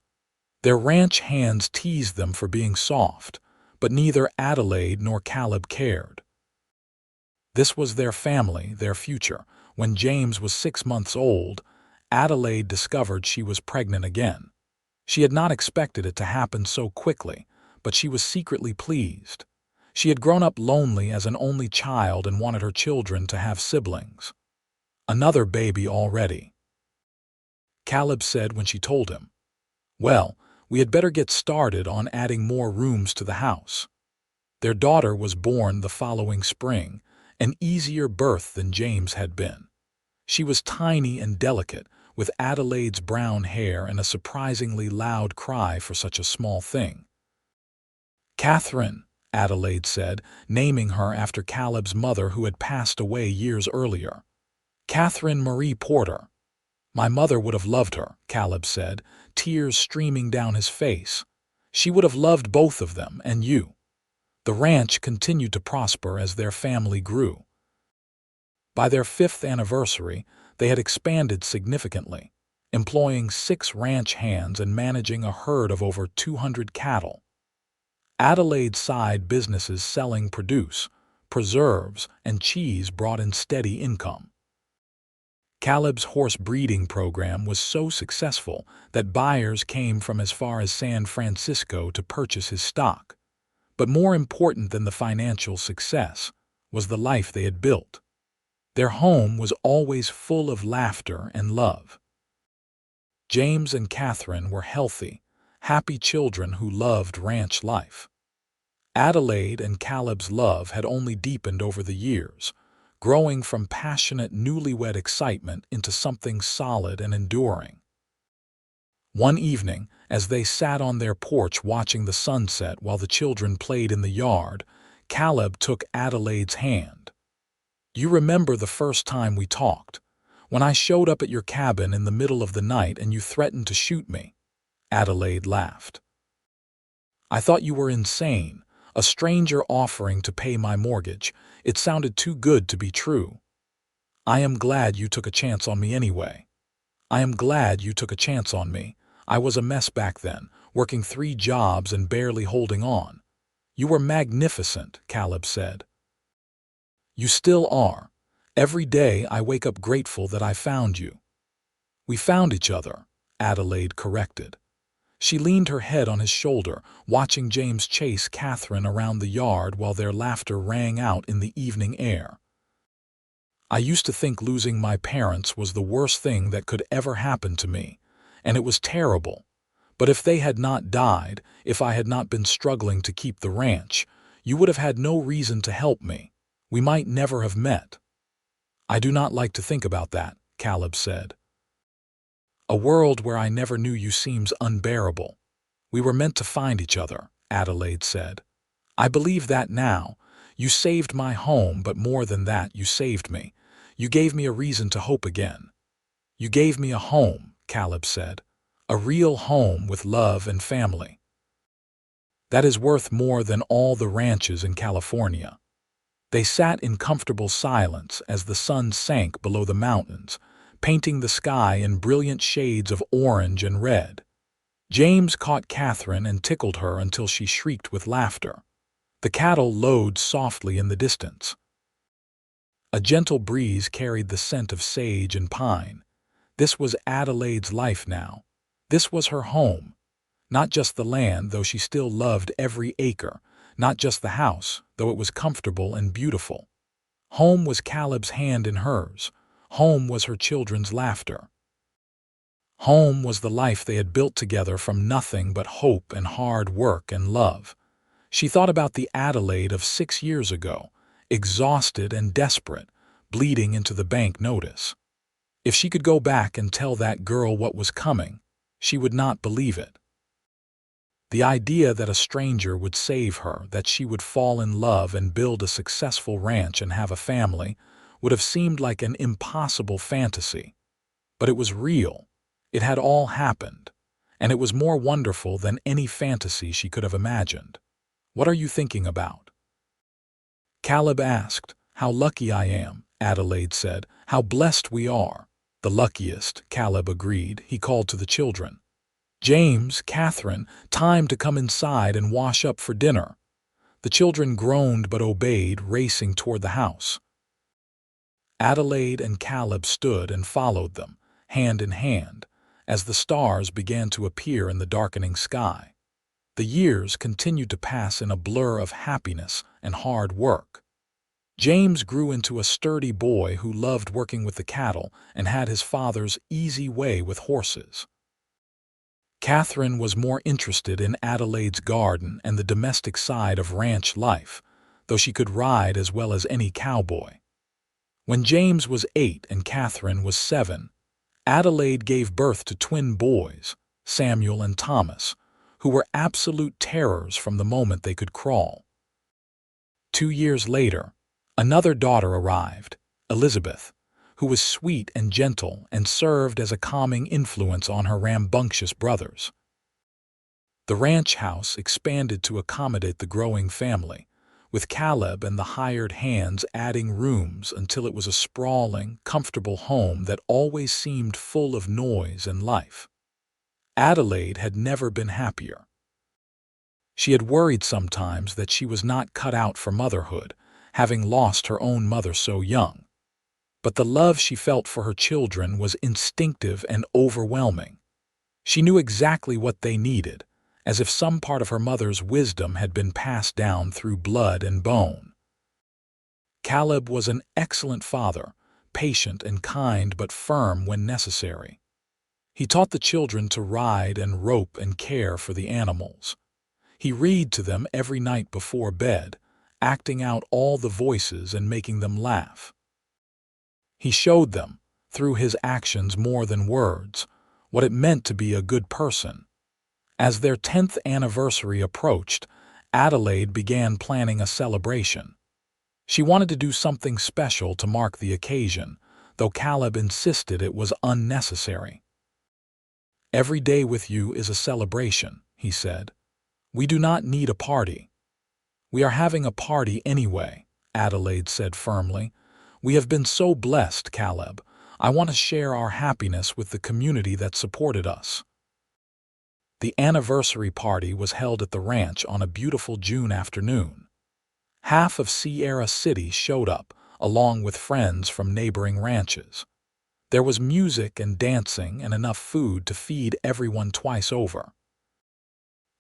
Their ranch hands teased them for being soft, but neither Adelaide nor Caleb cared. This was their family, their future. When James was 6 months old, Adelaide discovered she was pregnant again. She had not expected it to happen so quickly, but she was secretly pleased. She had grown up lonely as an only child and wanted her children to have siblings. "Another baby already," Caleb said when she told him. "Well, we had better get started on adding more rooms to the house." Their daughter was born the following spring, an easier birth than James had been. She was tiny and delicate, with Adelaide's brown hair and a surprisingly loud cry for such a small thing. "Catherine," Adelaide said, naming her after Caleb's mother who had passed away years earlier. "Catherine Marie Porter." "My mother would have loved her," Caleb said, tears streaming down his face. "She would have loved both of them, and you." The ranch continued to prosper as their family grew. By their 5th anniversary, they had expanded significantly, employing 6 ranch hands and managing a herd of over 200 cattle. Adelaide's side businesses selling produce, preserves, and cheese brought in steady income. Caleb's horse breeding program was so successful that buyers came from as far as San Francisco to purchase his stock. But more important than the financial success was the life they had built. Their home was always full of laughter and love. James and Catherine were healthy, happy children who loved ranch life. Adelaide and Caleb's love had only deepened over the years, growing from passionate newlywed excitement into something solid and enduring. One evening, as they sat on their porch watching the sunset while the children played in the yard, Caleb took Adelaide's hand. "You remember the first time we talked, when I showed up at your cabin in the middle of the night and you threatened to shoot me?" Adelaide laughed. "I thought you were insane, a stranger offering to pay my mortgage. It sounded too good to be true." "I am glad you took a chance on me anyway." "I am glad you took a chance on me. I was a mess back then, working 3 jobs and barely holding on." "You were magnificent," Caleb said. "You still are. Every day I wake up grateful that I found you." "We found each other," Adelaide corrected. She leaned her head on his shoulder, watching James chase Catherine around the yard while their laughter rang out in the evening air. "I used to think losing my parents was the worst thing that could ever happen to me, and it was terrible. But if they had not died, if I had not been struggling to keep the ranch, you would have had no reason to help me. We might never have met." "I do not like to think about that," Caleb said. "A world where I never knew you seems unbearable." "We were meant to find each other," Adelaide said. "I believe that now. You saved my home, but more than that, you saved me. You gave me a reason to hope again." "You gave me a home," Caleb said. "A real home with love and family. That is worth more than all the ranches in California." They sat in comfortable silence as the sun sank below the mountains, painting the sky in brilliant shades of orange and red. James caught Catherine and tickled her until she shrieked with laughter. The cattle lowed softly in the distance. A gentle breeze carried the scent of sage and pine. This was Adelaide's life now. This was her home. Not just the land, though she still loved every acre. Not just the house, though it was comfortable and beautiful. Home was Caleb's hand in hers. Home was her children's laughter. Home was the life they had built together from nothing but hope and hard work and love. She thought about the Adelaide of 6 years ago, exhausted and desperate, bleeding into the bank notice. If she could go back and tell that girl what was coming, she would not believe it. The idea that a stranger would save her, that she would fall in love and build a successful ranch and have a family, would have seemed like an impossible fantasy. But it was real. It had all happened, and it was more wonderful than any fantasy she could have imagined. "What are you thinking about?" Caleb asked. "How lucky I am," Adelaide said. "How blessed we are." "The luckiest," Caleb agreed. He called to the children. "James, Catherine, time to come inside and wash up for dinner." The children groaned but obeyed, racing toward the house. Adelaide and Caleb stood and followed them, hand in hand, as the stars began to appear in the darkening sky. The years continued to pass in a blur of happiness and hard work. James grew into a sturdy boy who loved working with the cattle and had his father's easy way with horses. Catherine was more interested in Adelaide's garden and the domestic side of ranch life, though she could ride as well as any cowboy. When James was 8 and Catherine was 7, Adelaide gave birth to twin boys, Samuel and Thomas, who were absolute terrors from the moment they could crawl. 2 years later, another daughter arrived, Elizabeth, who was sweet and gentle and served as a calming influence on her rambunctious brothers. The ranch house expanded to accommodate the growing family, with Caleb and the hired hands adding rooms until it was a sprawling, comfortable home that always seemed full of noise and life. Adelaide had never been happier. She had worried sometimes that she was not cut out for motherhood, having lost her own mother so young. But the love she felt for her children was instinctive and overwhelming. She knew exactly what they needed, as if some part of her mother's wisdom had been passed down through blood and bone. Caleb was an excellent father, patient and kind but firm when necessary. He taught the children to ride and rope and care for the animals. He read to them every night before bed, acting out all the voices and making them laugh. He showed them, through his actions more than words, what it meant to be a good person. As their 10th anniversary approached, Adelaide began planning a celebration. She wanted to do something special to mark the occasion, though Caleb insisted it was unnecessary. "Every day with you is a celebration," he said. "We do not need a party." "We are having a party anyway," Adelaide said firmly. "We have been so blessed, Caleb. I want to share our happiness with the community that supported us." The anniversary party was held at the ranch on a beautiful June afternoon. Half of Sierra City showed up, along with friends from neighboring ranches. There was music and dancing and enough food to feed everyone twice over.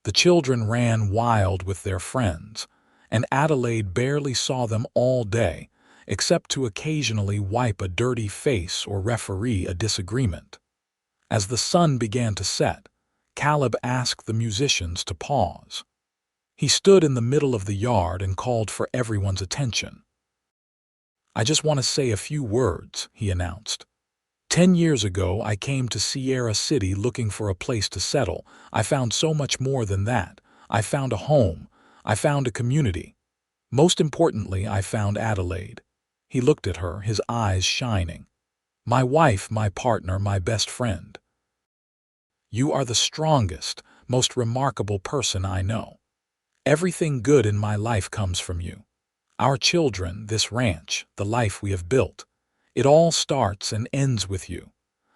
The children ran wild with their friends, and Adelaide barely saw them all day, except to occasionally wipe a dirty face or referee a disagreement. As the sun began to set, Caleb asked the musicians to pause. He stood in the middle of the yard and called for everyone's attention. "I just want to say a few words," he announced. 10 years ago, I came to Sierra City looking for a place to settle. I found so much more than that. I found a home. I found a community. Most importantly, I found Adelaide." He looked at her, his eyes shining. "My wife, my partner, my best friend. You are the strongest, most remarkable person I know. Everything good in my life comes from you. Our children, this ranch, the life we have built. It all starts and ends with you.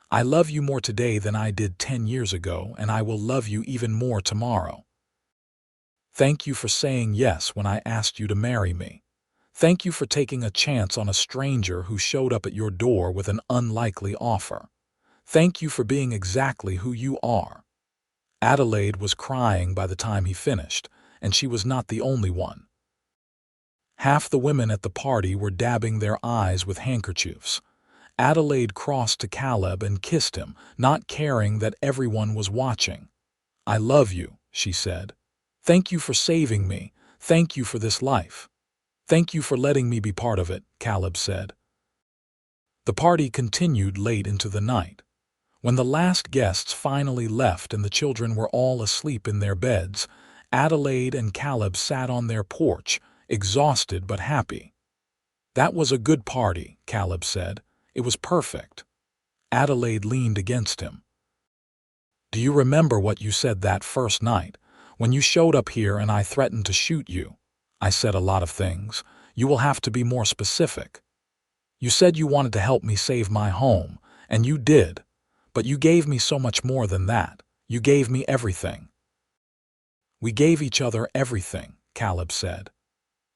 I love you more today than I did 10 years ago, and I will love you even more tomorrow. Thank you for saying yes when I asked you to marry me. Thank you for taking a chance on a stranger who showed up at your door with an unlikely offer. Thank you for being exactly who you are." Adelaide was crying by the time he finished, and she was not the only one. Half the women at the party were dabbing their eyes with handkerchiefs. Adelaide crossed to Caleb and kissed him, not caring that everyone was watching. "I love you," she said. "Thank you for saving me. Thank you for this life." "Thank you for letting me be part of it," Caleb said. The party continued late into the night. When the last guests finally left and the children were all asleep in their beds, Adelaide and Caleb sat on their porch, exhausted but happy. "That was a good party," Caleb said. "It was perfect." Adelaide leaned against him. "Do you remember what you said that first night, when you showed up here and I threatened to shoot you?" "I said a lot of things. You will have to be more specific." "You said you wanted to help me save my home, and you did. But you gave me so much more than that. You gave me everything." "We gave each other everything," Caleb said.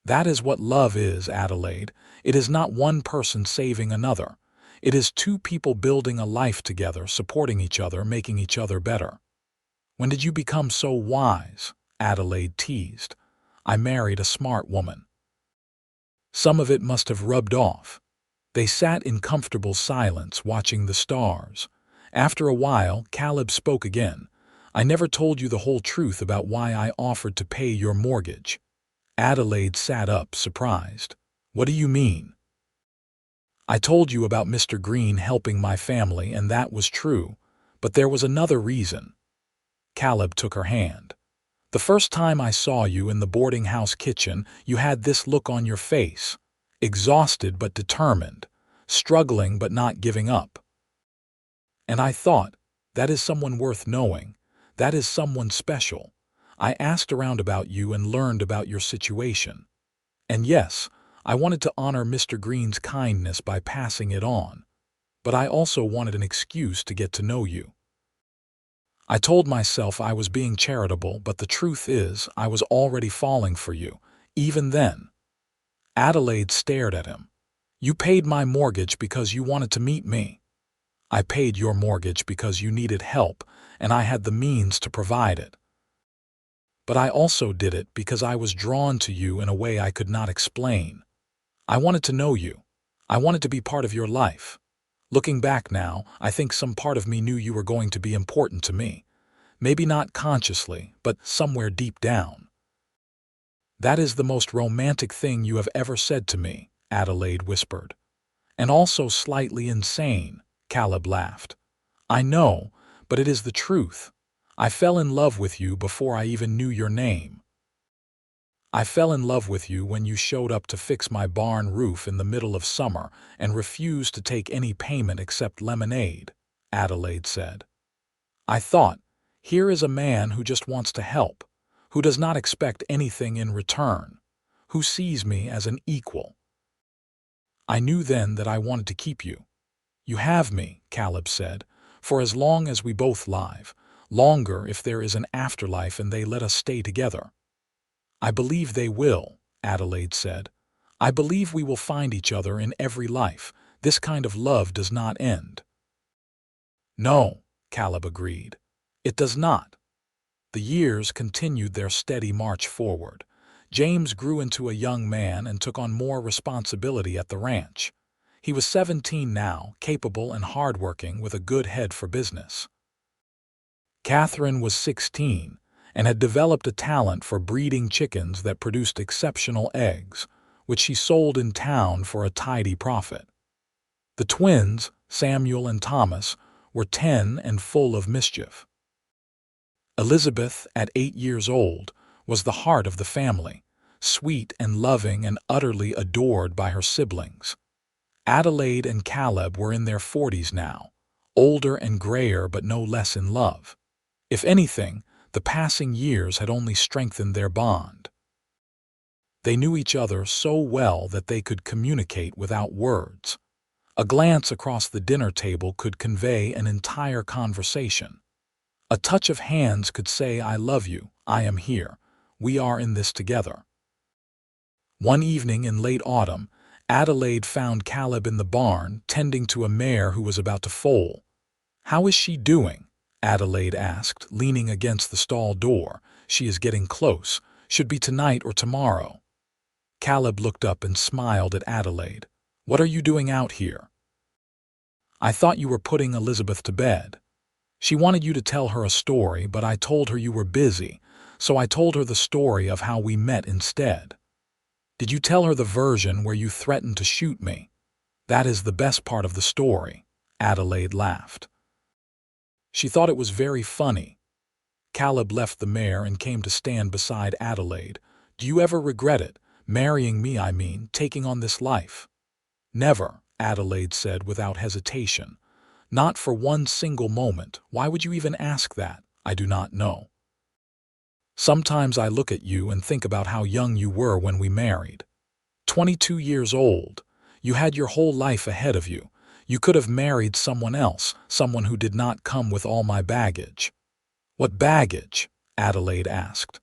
"That is what love is, Adelaide. It is not one person saving another. It is two people building a life together, supporting each other, making each other better." "When did you become so wise?" Adelaide teased. "I married a smart woman." Some of it must have rubbed off. They sat in comfortable silence, watching the stars. After a while, Caleb spoke again. "I never told you the whole truth about why I offered to pay your mortgage." Adelaide sat up, surprised. "What do you mean?" "I told you about Mr. Green helping my family, and that was true. But there was another reason." Caleb took her hand. "The first time I saw you in the boarding house kitchen, you had this look on your face. Exhausted but determined. Struggling but not giving up. And I thought, that is someone worth knowing. That is someone special. I asked around about you and learned about your situation. And yes, I wanted to honor Mr. Green's kindness by passing it on. But I also wanted an excuse to get to know you. I told myself I was being charitable, but the truth is, I was already falling for you, even then." Adelaide stared at him. "You paid my mortgage because you wanted to meet me. I paid your mortgage because you needed help, and I had the means to provide it." But I also did it because I was drawn to you in a way I could not explain. I wanted to know you. I wanted to be part of your life. Looking back now, I think some part of me knew you were going to be important to me. Maybe not consciously, but somewhere deep down. That is the most romantic thing you have ever said to me, Adelaide whispered. And also slightly insane, Caleb laughed. I know, but it is the truth. I fell in love with you before I even knew your name. I fell in love with you when you showed up to fix my barn roof in the middle of summer and refused to take any payment except lemonade, Adelaide said. I thought, here is a man who just wants to help, who does not expect anything in return, who sees me as an equal. I knew then that I wanted to keep you. You have me, Caleb said, for as long as we both live, longer if there is an afterlife and they let us stay together. I believe they will, Adelaide said. I believe we will find each other in every life. This kind of love does not end. No, Caleb agreed. It does not. The years continued their steady march forward. James grew into a young man and took on more responsibility at the ranch. He was 17 now, capable and hardworking with a good head for business. Catherine was 16 and had developed a talent for breeding chickens that produced exceptional eggs, which she sold in town for a tidy profit. The twins, Samuel and Thomas, were 10 and full of mischief. Elizabeth, at 8 years old, was the heart of the family, sweet and loving and utterly adored by her siblings. Adelaide and Caleb were in their 40s now, older and grayer but no less in love. If anything, the passing years had only strengthened their bond. They knew each other so well that they could communicate without words. A glance across the dinner table could convey an entire conversation. A touch of hands could say, I love you, I am here, we are in this together. One evening in late autumn, Adelaide found Caleb in the barn tending to a mare who was about to foal. How is she doing? Adelaide asked, leaning against the stall door. She is getting close. Should be tonight or tomorrow. Caleb looked up and smiled at Adelaide. What are you doing out here? I thought you were putting Elizabeth to bed. She wanted you to tell her a story, but I told her you were busy, so I told her the story of how we met instead. Did you tell her the version where you threatened to shoot me? That is the best part of the story, Adelaide laughed. She thought it was very funny. Caleb left the mare and came to stand beside Adelaide. Do you ever regret it? Marrying me, I mean, taking on this life? Never, Adelaide said without hesitation. Not for one single moment. Why would you even ask that? I do not know. Sometimes I look at you and think about how young you were when we married. 22 years old. You had your whole life ahead of you. You could have married someone else, someone who did not come with all my baggage. What baggage? Adelaide asked.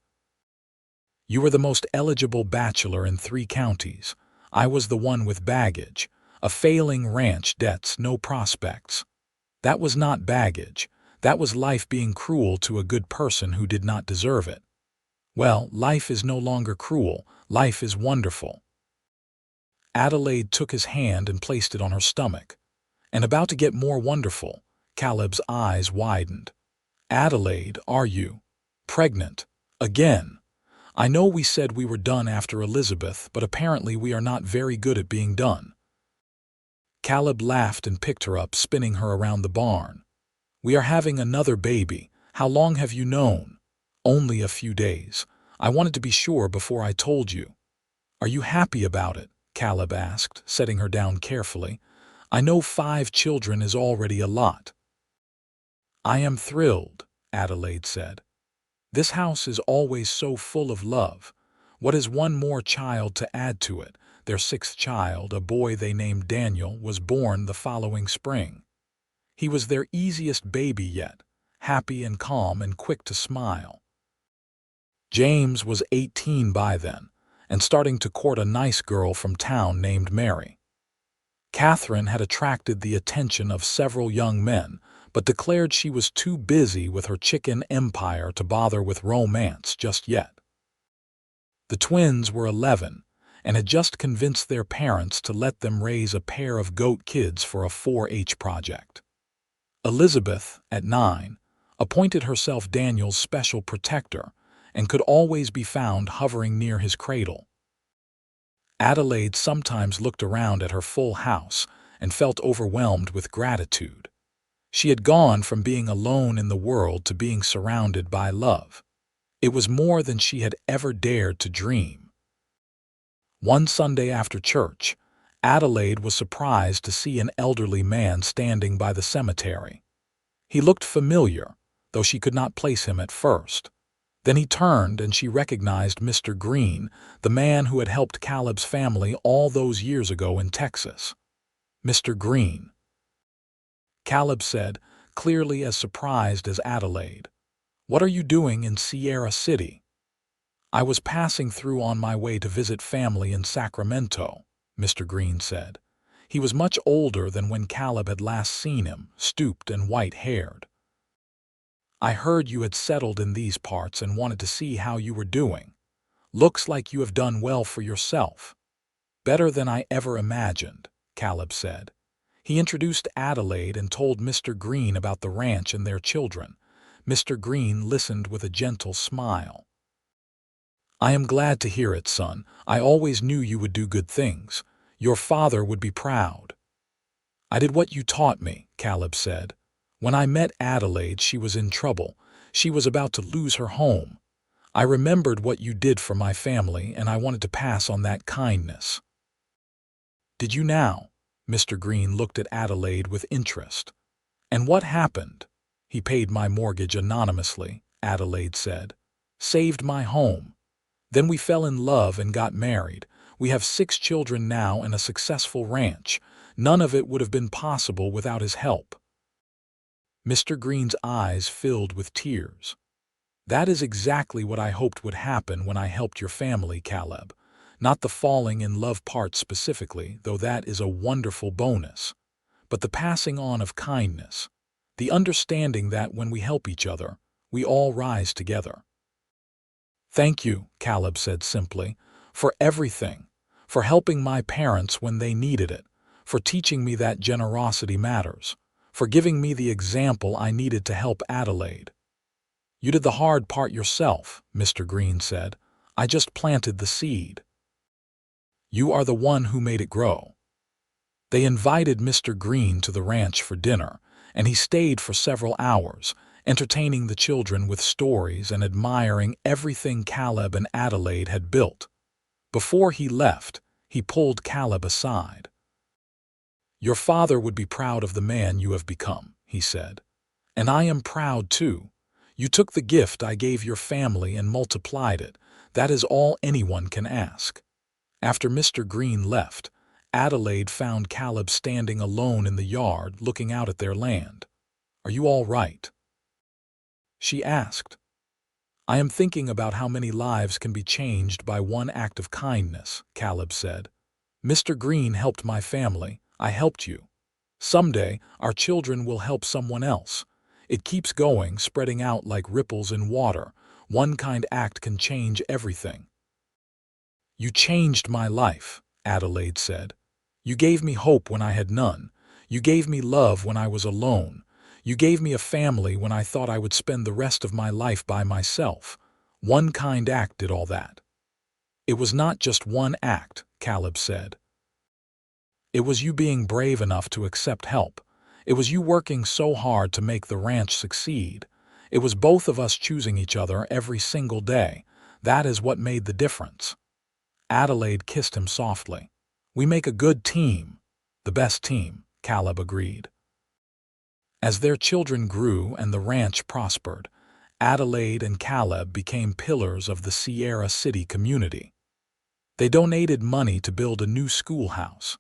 You were the most eligible bachelor in 3 counties. I was the one with baggage. A failing ranch, debts, no prospects. That was not baggage. That was life being cruel to a good person who did not deserve it. Well, life is no longer cruel. Life is wonderful. Adelaide took his hand and placed it on her stomach. And about to get more wonderful, Caleb's eyes widened. Adelaide, are you pregnant? Again? I know we said we were done after Elizabeth, but apparently we are not very good at being done. Caleb laughed and picked her up, spinning her around the barn. We are having another baby. How long have you known? Only a few days. I wanted to be sure before I told you. Are you happy about it? Caleb asked, setting her down carefully. I know 5 children is already a lot. I am thrilled, Adelaide said. This house is always so full of love. What is one more child to add to it? Their 6th child, a boy they named Daniel, was born the following spring. He was their easiest baby yet, happy and calm and quick to smile. James was 18 by then, and starting to court a nice girl from town named Mary. Catherine had attracted the attention of several young men, but declared she was too busy with her chicken empire to bother with romance just yet. The twins were 11 and had just convinced their parents to let them raise a pair of goat kids for a 4-H project. Elizabeth, at 9, appointed herself Daniel's special protector and could always be found hovering near his cradle. Adelaide sometimes looked around at her full house and felt overwhelmed with gratitude. She had gone from being alone in the world to being surrounded by love. It was more than she had ever dared to dream. One Sunday after church, Adelaide was surprised to see an elderly man standing by the cemetery. He looked familiar, though she could not place him at first. Then he turned and she recognized Mr. Green, the man who had helped Caleb's family all those years ago in Texas. "Mr. Green," Caleb said, clearly as surprised as Adelaide. "What are you doing in Sierra City?" "I was passing through on my way to visit family in Sacramento," Mr. Green said. He was much older than when Caleb had last seen him, stooped and white-haired. "I heard you had settled in these parts and wanted to see how you were doing. Looks like you have done well for yourself." "Better than I ever imagined," Caleb said. He introduced Adelaide and told Mr. Green about the ranch and their children. Mr. Green listened with a gentle smile. "I am glad to hear it, son. I always knew you would do good things. Your father would be proud." "I did what you taught me," Caleb said. "When I met Adelaide, she was in trouble. She was about to lose her home. I remembered what you did for my family, and I wanted to pass on that kindness." "Did you now?" Mr. Green looked at Adelaide with interest. "And what happened?" "He paid my mortgage anonymously," Adelaide said. "Saved my home. Then we fell in love and got married. We have 6 children now and a successful ranch. None of it would have been possible without his help." Mr. Green's eyes filled with tears. "That is exactly what I hoped would happen when I helped your family, Caleb. Not the falling in love part specifically, though that is a wonderful bonus, but the passing on of kindness, the understanding that when we help each other, we all rise together." "Thank you," Caleb said simply, "for everything, for helping my parents when they needed it, for teaching me that generosity matters, for giving me the example I needed to help Adelaide." "You did the hard part yourself," Mr. Green said. "I just planted the seed. You are the one who made it grow." They invited Mr. Green to the ranch for dinner, and he stayed for several hours, entertaining the children with stories and admiring everything Caleb and Adelaide had built. Before he left, he pulled Caleb aside. "Your father would be proud of the man you have become," he said. "And I am proud too. You took the gift I gave your family and multiplied it. That is all anyone can ask." After Mr. Green left, Adelaide found Caleb standing alone in the yard looking out at their land. "Are you all right?" she asked. "I am thinking about how many lives can be changed by one act of kindness," Caleb said. "Mr. Green helped my family. I helped you. Someday, our children will help someone else. It keeps going, spreading out like ripples in water. One kind act can change everything." "You changed my life," Adelaide said. "You gave me hope when I had none. You gave me love when I was alone. You gave me a family when I thought I would spend the rest of my life by myself. One kind act did all that." "It was not just one act," Caleb said. "It was you being brave enough to accept help. It was you working so hard to make the ranch succeed. It was both of us choosing each other every single day. That is what made the difference." Adelaide kissed him softly. "We make a good team." "The best team," Caleb agreed. As their children grew and the ranch prospered, Adelaide and Caleb became pillars of the Sierra City community. They donated money to build a new schoolhouse.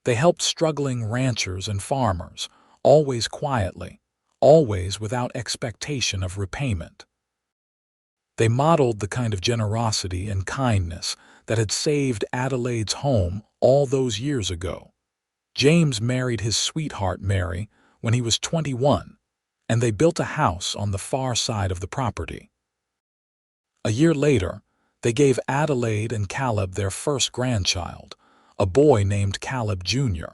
They helped struggling ranchers and farmers, always quietly, always without expectation of repayment. They modeled the kind of generosity and kindness that had saved Adelaide's home all those years ago. James married his sweetheart Mary when he was 21, and they built a house on the far side of the property. A year later, they gave Adelaide and Caleb their first grandchild, a boy named Caleb Jr.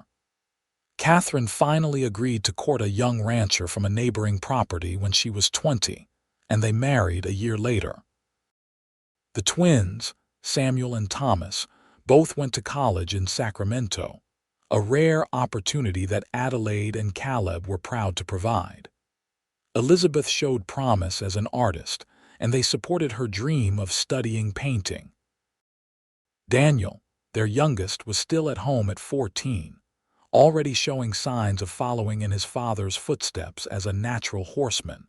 Catherine finally agreed to court a young rancher from a neighboring property when she was 20, and they married a year later. The twins, Samuel and Thomas, both went to college in Sacramento, a rare opportunity that Adelaide and Caleb were proud to provide. Elizabeth showed promise as an artist, and they supported her dream of studying painting. Daniel, their youngest, was still at home at 14, already showing signs of following in his father's footsteps as a natural horseman.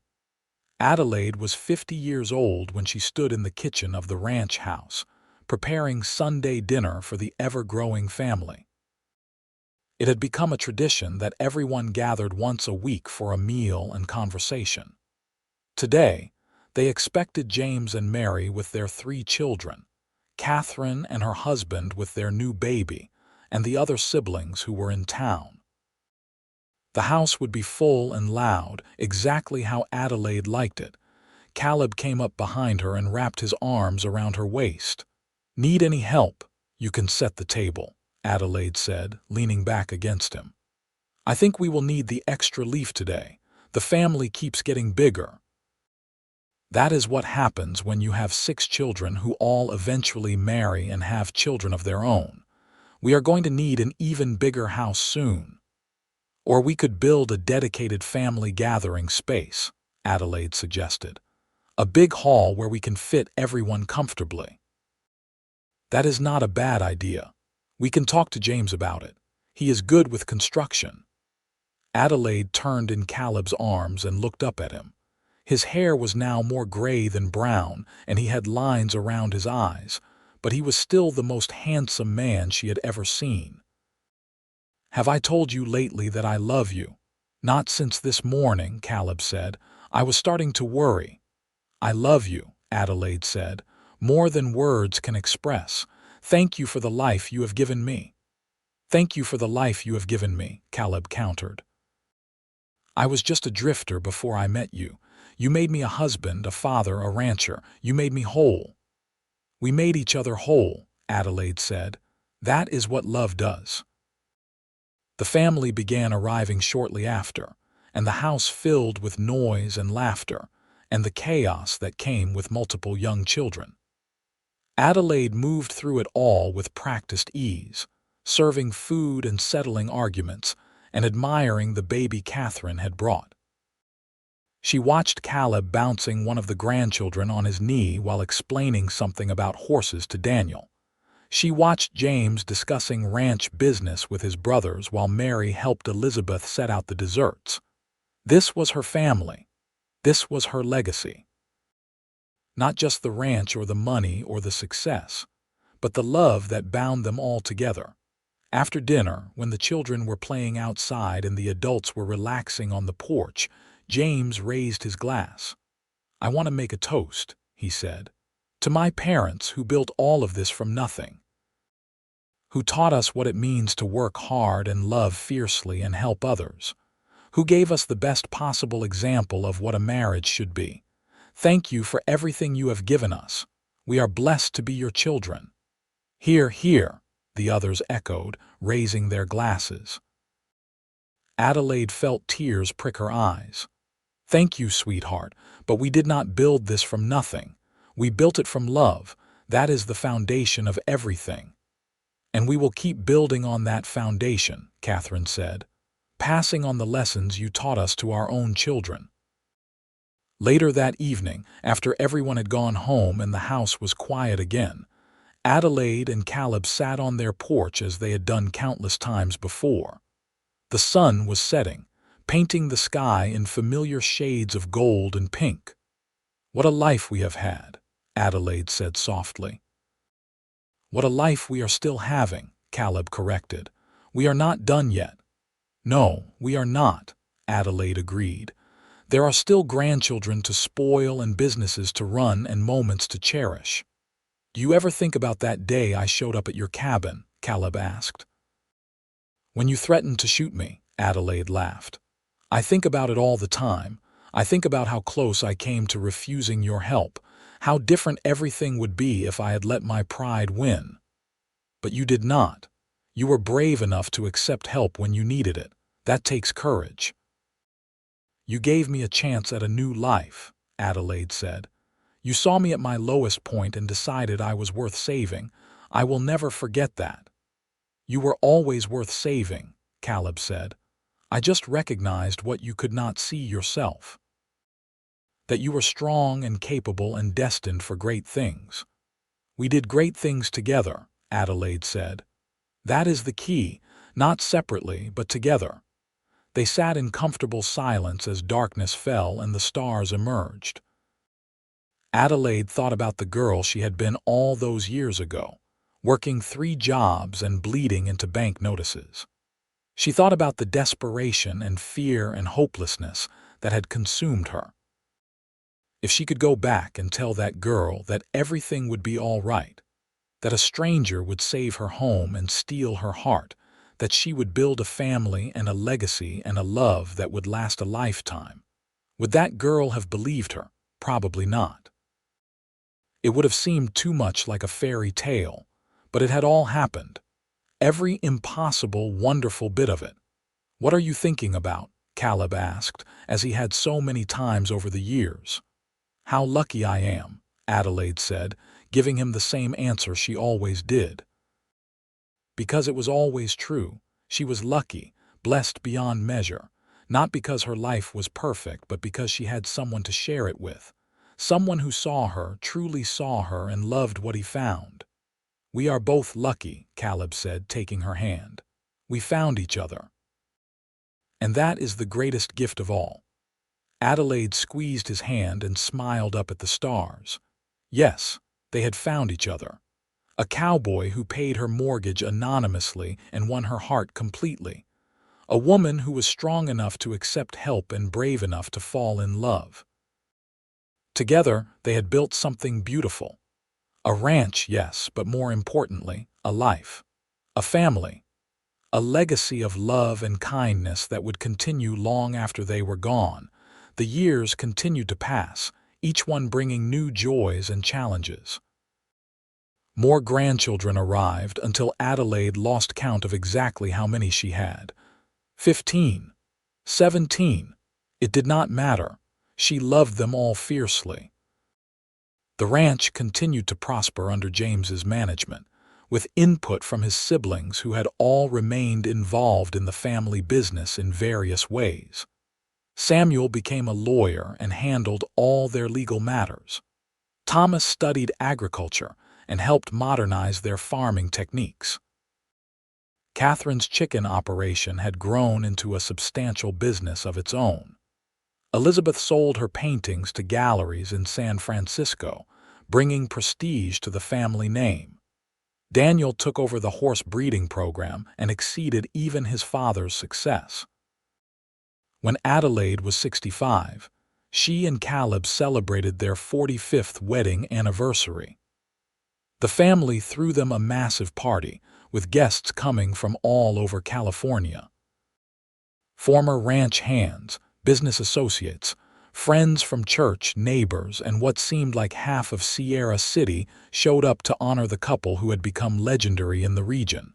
Adelaide was 50 years old when she stood in the kitchen of the ranch house, preparing Sunday dinner for the ever-growing family. It had become a tradition that everyone gathered once a week for a meal and conversation. Today, they expected James and Mary with their 3 children, Catherine and her husband with their new baby, and the other siblings who were in town. The house would be full and loud, exactly how Adelaide liked it. Caleb came up behind her and wrapped his arms around her waist. "Need any help? You can set the table," Adelaide said, leaning back against him. "I think we will need the extra leaf today. The family keeps getting bigger." That is what happens when you have 6 children who all eventually marry and have children of their own. We are going to need an even bigger house soon. Or we could build a dedicated family gathering space, Adelaide suggested. A big hall where we can fit everyone comfortably. That is not a bad idea. We can talk to James about it. He is good with construction. Adelaide turned in Caleb's arms and looked up at him. His hair was now more gray than brown, and he had lines around his eyes, but he was still the most handsome man she had ever seen. "Have I told you lately that I love you?" "Not since this morning," Caleb said. "I was starting to worry." "I love you," Adelaide said, "more than words can express. Thank you for the life you have given me." "Thank you for the life you have given me," Caleb countered. "I was just a drifter before I met you. You made me a husband, a father, a rancher. You made me whole." "We made each other whole," Adelaide said. "That is what love does." The family began arriving shortly after, and the house filled with noise and laughter, and the chaos that came with multiple young children. Adelaide moved through it all with practiced ease, serving food and settling arguments, and admiring the baby Catherine had brought. She watched Caleb bouncing one of the grandchildren on his knee while explaining something about horses to Daniel. She watched James discussing ranch business with his brothers while Mary helped Elizabeth set out the desserts. This was her family. This was her legacy. Not just the ranch or the money or the success, but the love that bound them all together. After dinner, when the children were playing outside and the adults were relaxing on the porch, James raised his glass. "I want to make a toast," he said, "to my parents who built all of this from nothing, who taught us what it means to work hard and love fiercely and help others, who gave us the best possible example of what a marriage should be. Thank you for everything you have given us. We are blessed to be your children." "Hear, hear," the others echoed, raising their glasses. Adelaide felt tears prick her eyes. "Thank you, sweetheart, but we did not build this from nothing. We built it from love. That is the foundation of everything." "And we will keep building on that foundation," Catherine said, "passing on the lessons you taught us to our own children." Later that evening, after everyone had gone home and the house was quiet again, Adelaide and Caleb sat on their porch as they had done countless times before. The sun was setting, painting the sky in familiar shades of gold and pink. "What a life we have had," Adelaide said softly. "What a life we are still having," Caleb corrected. "We are not done yet." "No, we are not," Adelaide agreed. "There are still grandchildren to spoil and businesses to run and moments to cherish." "Do you ever think about that day I showed up at your cabin?" Caleb asked. "When you threatened to shoot me," Adelaide laughed. "I think about it all the time. I think about how close I came to refusing your help, how different everything would be if I had let my pride win. But you did not. You were brave enough to accept help when you needed it. That takes courage. You gave me a chance at a new life, Adelaide said. You saw me at my lowest point and decided I was worth saving. I will never forget that. You were always worth saving, Caleb said. I just recognized what you could not see yourself. That you were strong and capable and destined for great things. We did great things together, Adelaide said. That is the key, not separately, but together. They sat in comfortable silence as darkness fell and the stars emerged. Adelaide thought about the girl she had been all those years ago, working 3 jobs and bleeding into bank notices. She thought about the desperation and fear and hopelessness that had consumed her. If she could go back and tell that girl that everything would be all right, that a stranger would save her home and steal her heart, that she would build a family and a legacy and a love that would last a lifetime, would that girl have believed her? Probably not. It would have seemed too much like a fairy tale, but it had all happened. Every impossible, wonderful bit of it. What are you thinking about? Caleb asked, as he had so many times over the years. How lucky I am, Adelaide said, giving him the same answer she always did. Because it was always true. She was lucky, blessed beyond measure, not because her life was perfect, but because she had someone to share it with, someone who saw her, truly saw her, and loved what he found. We are both lucky, Caleb said, taking her hand. We found each other. And that is the greatest gift of all. Adelaide squeezed his hand and smiled up at the stars. Yes, they had found each other. A cowboy who paid her mortgage anonymously and won her heart completely. A woman who was strong enough to accept help and brave enough to fall in love. Together, they had built something beautiful. A ranch, yes, but more importantly, a life. A family. A legacy of love and kindness that would continue long after they were gone. The years continued to pass, each one bringing new joys and challenges. More grandchildren arrived until Adelaide lost count of exactly how many she had. 15. 17. It did not matter. She loved them all fiercely. The ranch continued to prosper under James's management, with input from his siblings who had all remained involved in the family business in various ways. Samuel became a lawyer and handled all their legal matters. Thomas studied agriculture and helped modernize their farming techniques. Catherine's chicken operation had grown into a substantial business of its own. Elizabeth sold her paintings to galleries in San Francisco, bringing prestige to the family name. Daniel took over the horse breeding program and exceeded even his father's success. When Adelaide was 65, she and Caleb celebrated their 45th wedding anniversary. The family threw them a massive party, with guests coming from all over California. Former ranch hands, business associates, friends from church, neighbors, and what seemed like half of Sierra City showed up to honor the couple who had become legendary in the region.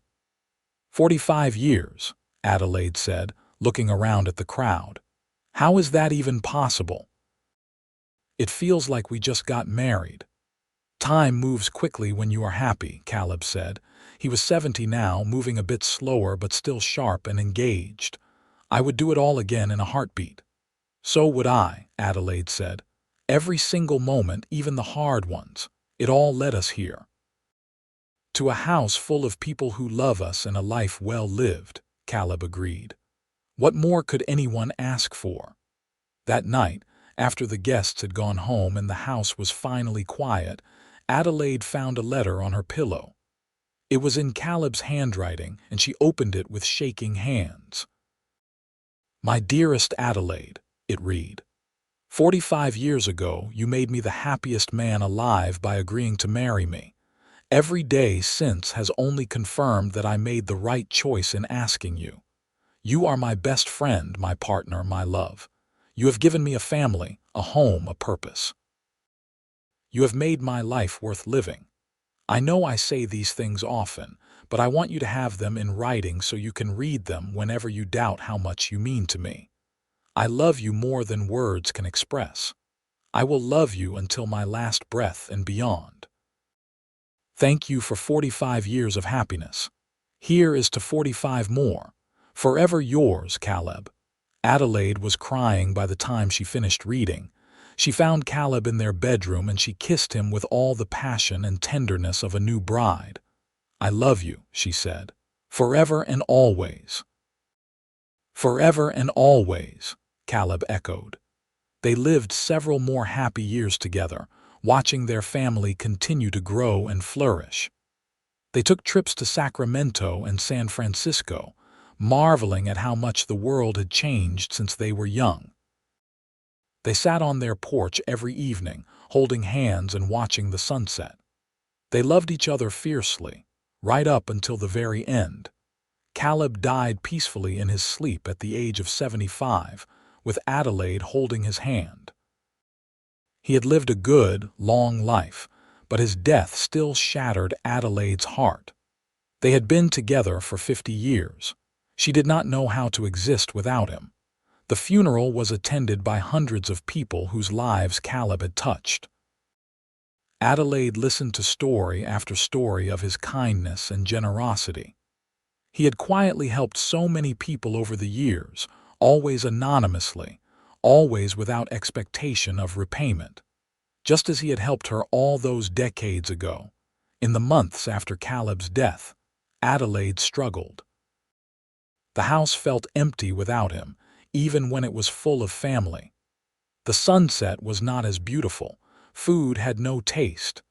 45 years, Adelaide said, looking around at the crowd. How is that even possible? It feels like we just got married. Time moves quickly when you are happy, Caleb said. He was 70 now, moving a bit slower but still sharp and engaged. I would do it all again in a heartbeat. So would I, Adelaide said. Every single moment, even the hard ones, it all led us here. To a house full of people who love us and a life well lived, Caleb agreed. What more could anyone ask for? That night, after the guests had gone home and the house was finally quiet, Adelaide found a letter on her pillow. It was in Caleb's handwriting, and she opened it with shaking hands. My dearest Adelaide, it read. 45 years ago, you made me the happiest man alive by agreeing to marry me. Every day since has only confirmed that I made the right choice in asking you. You are my best friend, my partner, my love. You have given me a family, a home, a purpose. You have made my life worth living. I know I say these things often, but I want you to have them in writing so you can read them whenever you doubt how much you mean to me. I love you more than words can express. I will love you until my last breath and beyond. Thank you for 45 years of happiness. Here is to 45 more. Forever yours, Caleb. Adelaide was crying by the time she finished reading. She found Caleb in their bedroom and she kissed him with all the passion and tenderness of a new bride. I love you, she said. Forever and always. Forever and always, Caleb echoed. They lived several more happy years together, watching their family continue to grow and flourish. They took trips to Sacramento and San Francisco, marveling at how much the world had changed since they were young. They sat on their porch every evening, holding hands and watching the sunset. They loved each other fiercely, right up until the very end. Caleb died peacefully in his sleep at the age of 75, with Adelaide holding his hand. He had lived a good, long life, but his death still shattered Adelaide's heart. They had been together for 50 years. She did not know how to exist without him. The funeral was attended by hundreds of people whose lives Caleb had touched. Adelaide listened to story after story of his kindness and generosity. He had quietly helped so many people over the years, always anonymously, always without expectation of repayment, just as he had helped her all those decades ago. In the months after Caleb's death, Adelaide struggled. The house felt empty without him, even when it was full of family. The sunset was not as beautiful. Food had no taste.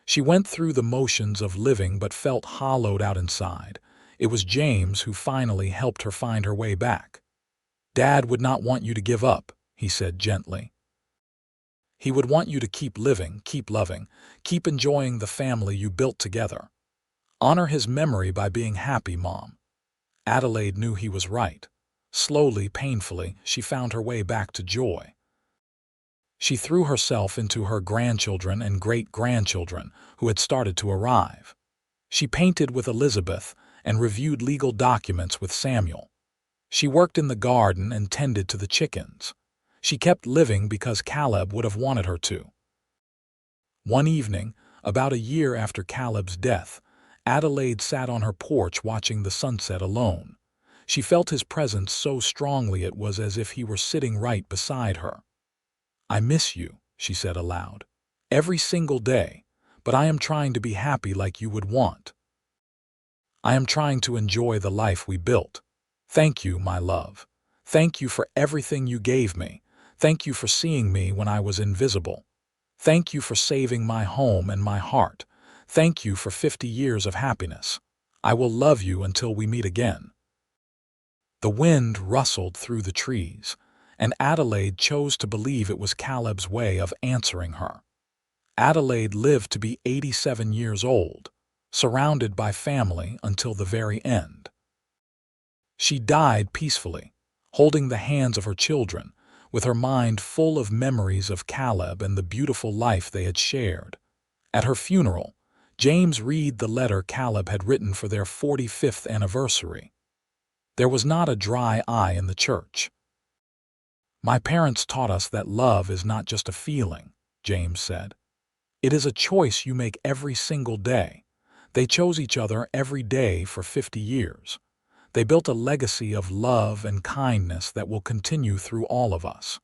She went through the motions of living but felt hollowed out inside. It was James who finally helped her find her way back. "Dad would not want you to give up," he said gently. "He would want you to keep living, keep loving, keep enjoying the family you built together. Honor his memory by being happy, Mom." Adelaide knew he was right. Slowly, painfully, she found her way back to joy. She threw herself into her grandchildren and great-grandchildren who had started to arrive. She painted with Elizabeth and reviewed legal documents with Samuel. She worked in the garden and tended to the chickens. She kept living because Caleb would have wanted her to. One evening, about a year after Caleb's death, Adelaide sat on her porch watching the sunset alone. She felt his presence so strongly it was as if he were sitting right beside her. "I miss you," she said aloud, "every single day, but I am trying to be happy like you would want. I am trying to enjoy the life we built. Thank you, my love. Thank you for everything you gave me. Thank you for seeing me when I was invisible. Thank you for saving my home and my heart. Thank you for 50 years of happiness. I will love you until we meet again." The wind rustled through the trees, and Adelaide chose to believe it was Caleb's way of answering her. Adelaide lived to be 87 years old, surrounded by family until the very end. She died peacefully, holding the hands of her children, with her mind full of memories of Caleb and the beautiful life they had shared. At her funeral, James read the letter Caleb had written for their 45th anniversary. There was not a dry eye in the church. "My parents taught us that love is not just a feeling," James said. "It is a choice you make every single day." They chose each other every day for 50 years. They built a legacy of love and kindness that will continue through all of us.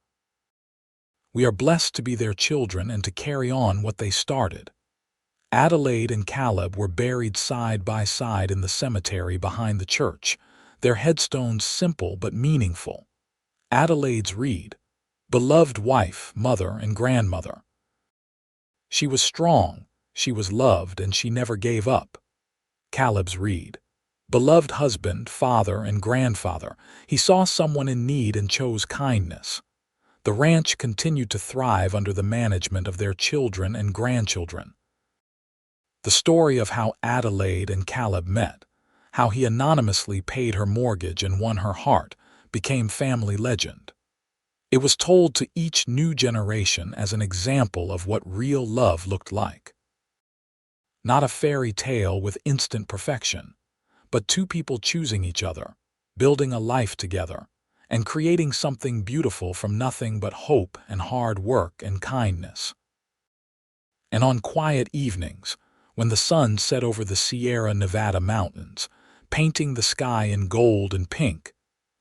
We are blessed to be their children and to carry on what they started. Adelaide and Caleb were buried side by side in the cemetery behind the church, their headstones simple but meaningful. Adelaide's read, "Beloved wife, mother, and grandmother." She was strong, she was loved, and she never gave up. Caleb's read, "Beloved husband, father, and grandfather. He saw someone in need and chose kindness." The ranch continued to thrive under the management of their children and grandchildren. The story of how Adelaide and Caleb met, how he anonymously paid her mortgage and won her heart, became family legend. It was told to each new generation as an example of what real love looked like. Not a fairy tale with instant perfection, but two people choosing each other, building a life together, and creating something beautiful from nothing but hope and hard work and kindness. And on quiet evenings, when the sun set over the Sierra Nevada mountains, painting the sky in gold and pink,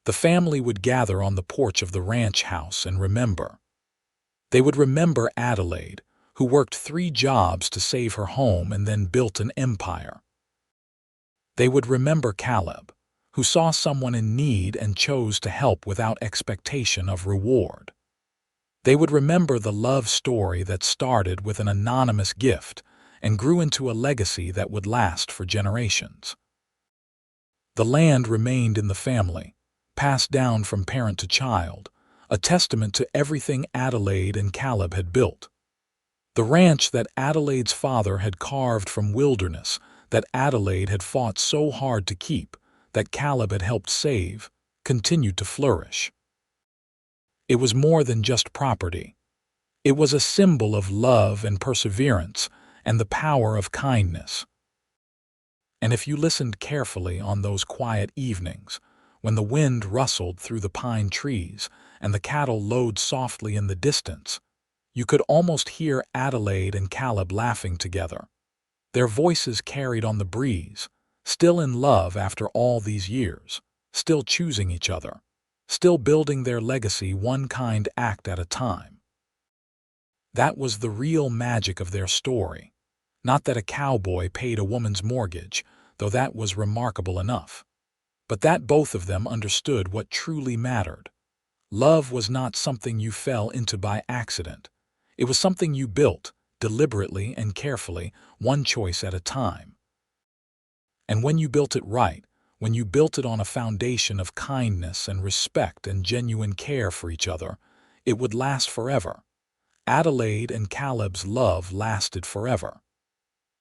the family would gather on the porch of the ranch house and remember. They would remember Adelaide, who worked 3 jobs to save her home and then built an empire. They would remember Caleb, who saw someone in need and chose to help without expectation of reward. They would remember the love story that started with an anonymous gift and grew into a legacy that would last for generations. The land remained in the family, passed down from parent to child, a testament to everything Adelaide and Caleb had built. The ranch that Adelaide's father had carved from wilderness, that Adelaide had fought so hard to keep, that Caleb had helped save, continued to flourish. It was more than just property. It was a symbol of love and perseverance and the power of kindness. And if you listened carefully on those quiet evenings, when the wind rustled through the pine trees and the cattle lowed softly in the distance, you could almost hear Adelaide and Caleb laughing together. Their voices carried on the breeze, still in love after all these years, still choosing each other, still building their legacy one kind act at a time. That was the real magic of their story. Not that a cowboy paid a woman's mortgage, though that was remarkable enough, but that both of them understood what truly mattered. Love was not something you fell into by accident. It was something you built, deliberately and carefully, one choice at a time. And when you built it right, when you built it on a foundation of kindness and respect and genuine care for each other, it would last forever. Adelaide and Caleb's love lasted forever.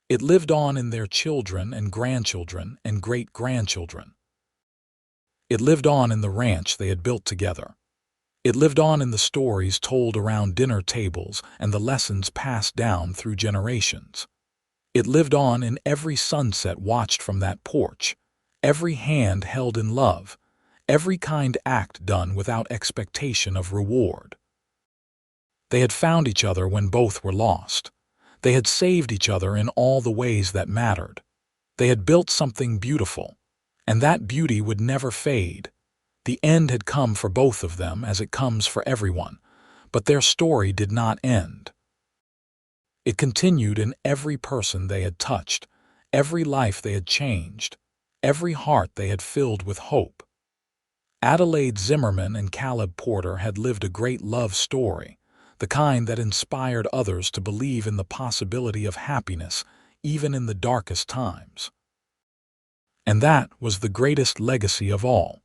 It lived on in their children and grandchildren and great-grandchildren. It lived on in the ranch they had built together. It lived on in the stories told around dinner tables and the lessons passed down through generations. It lived on in every sunset watched from that porch, every hand held in love, every kind act done without expectation of reward. They had found each other when both were lost. They had saved each other in all the ways that mattered. They had built something beautiful, and that beauty would never fade. The end had come for both of them as it comes for everyone, but their story did not end. It continued in every person they had touched, every life they had changed, every heart they had filled with hope. Adelaide Zimmerman and Caleb Porter had lived a great love story, the kind that inspired others to believe in the possibility of happiness even in the darkest times. And that was the greatest legacy of all.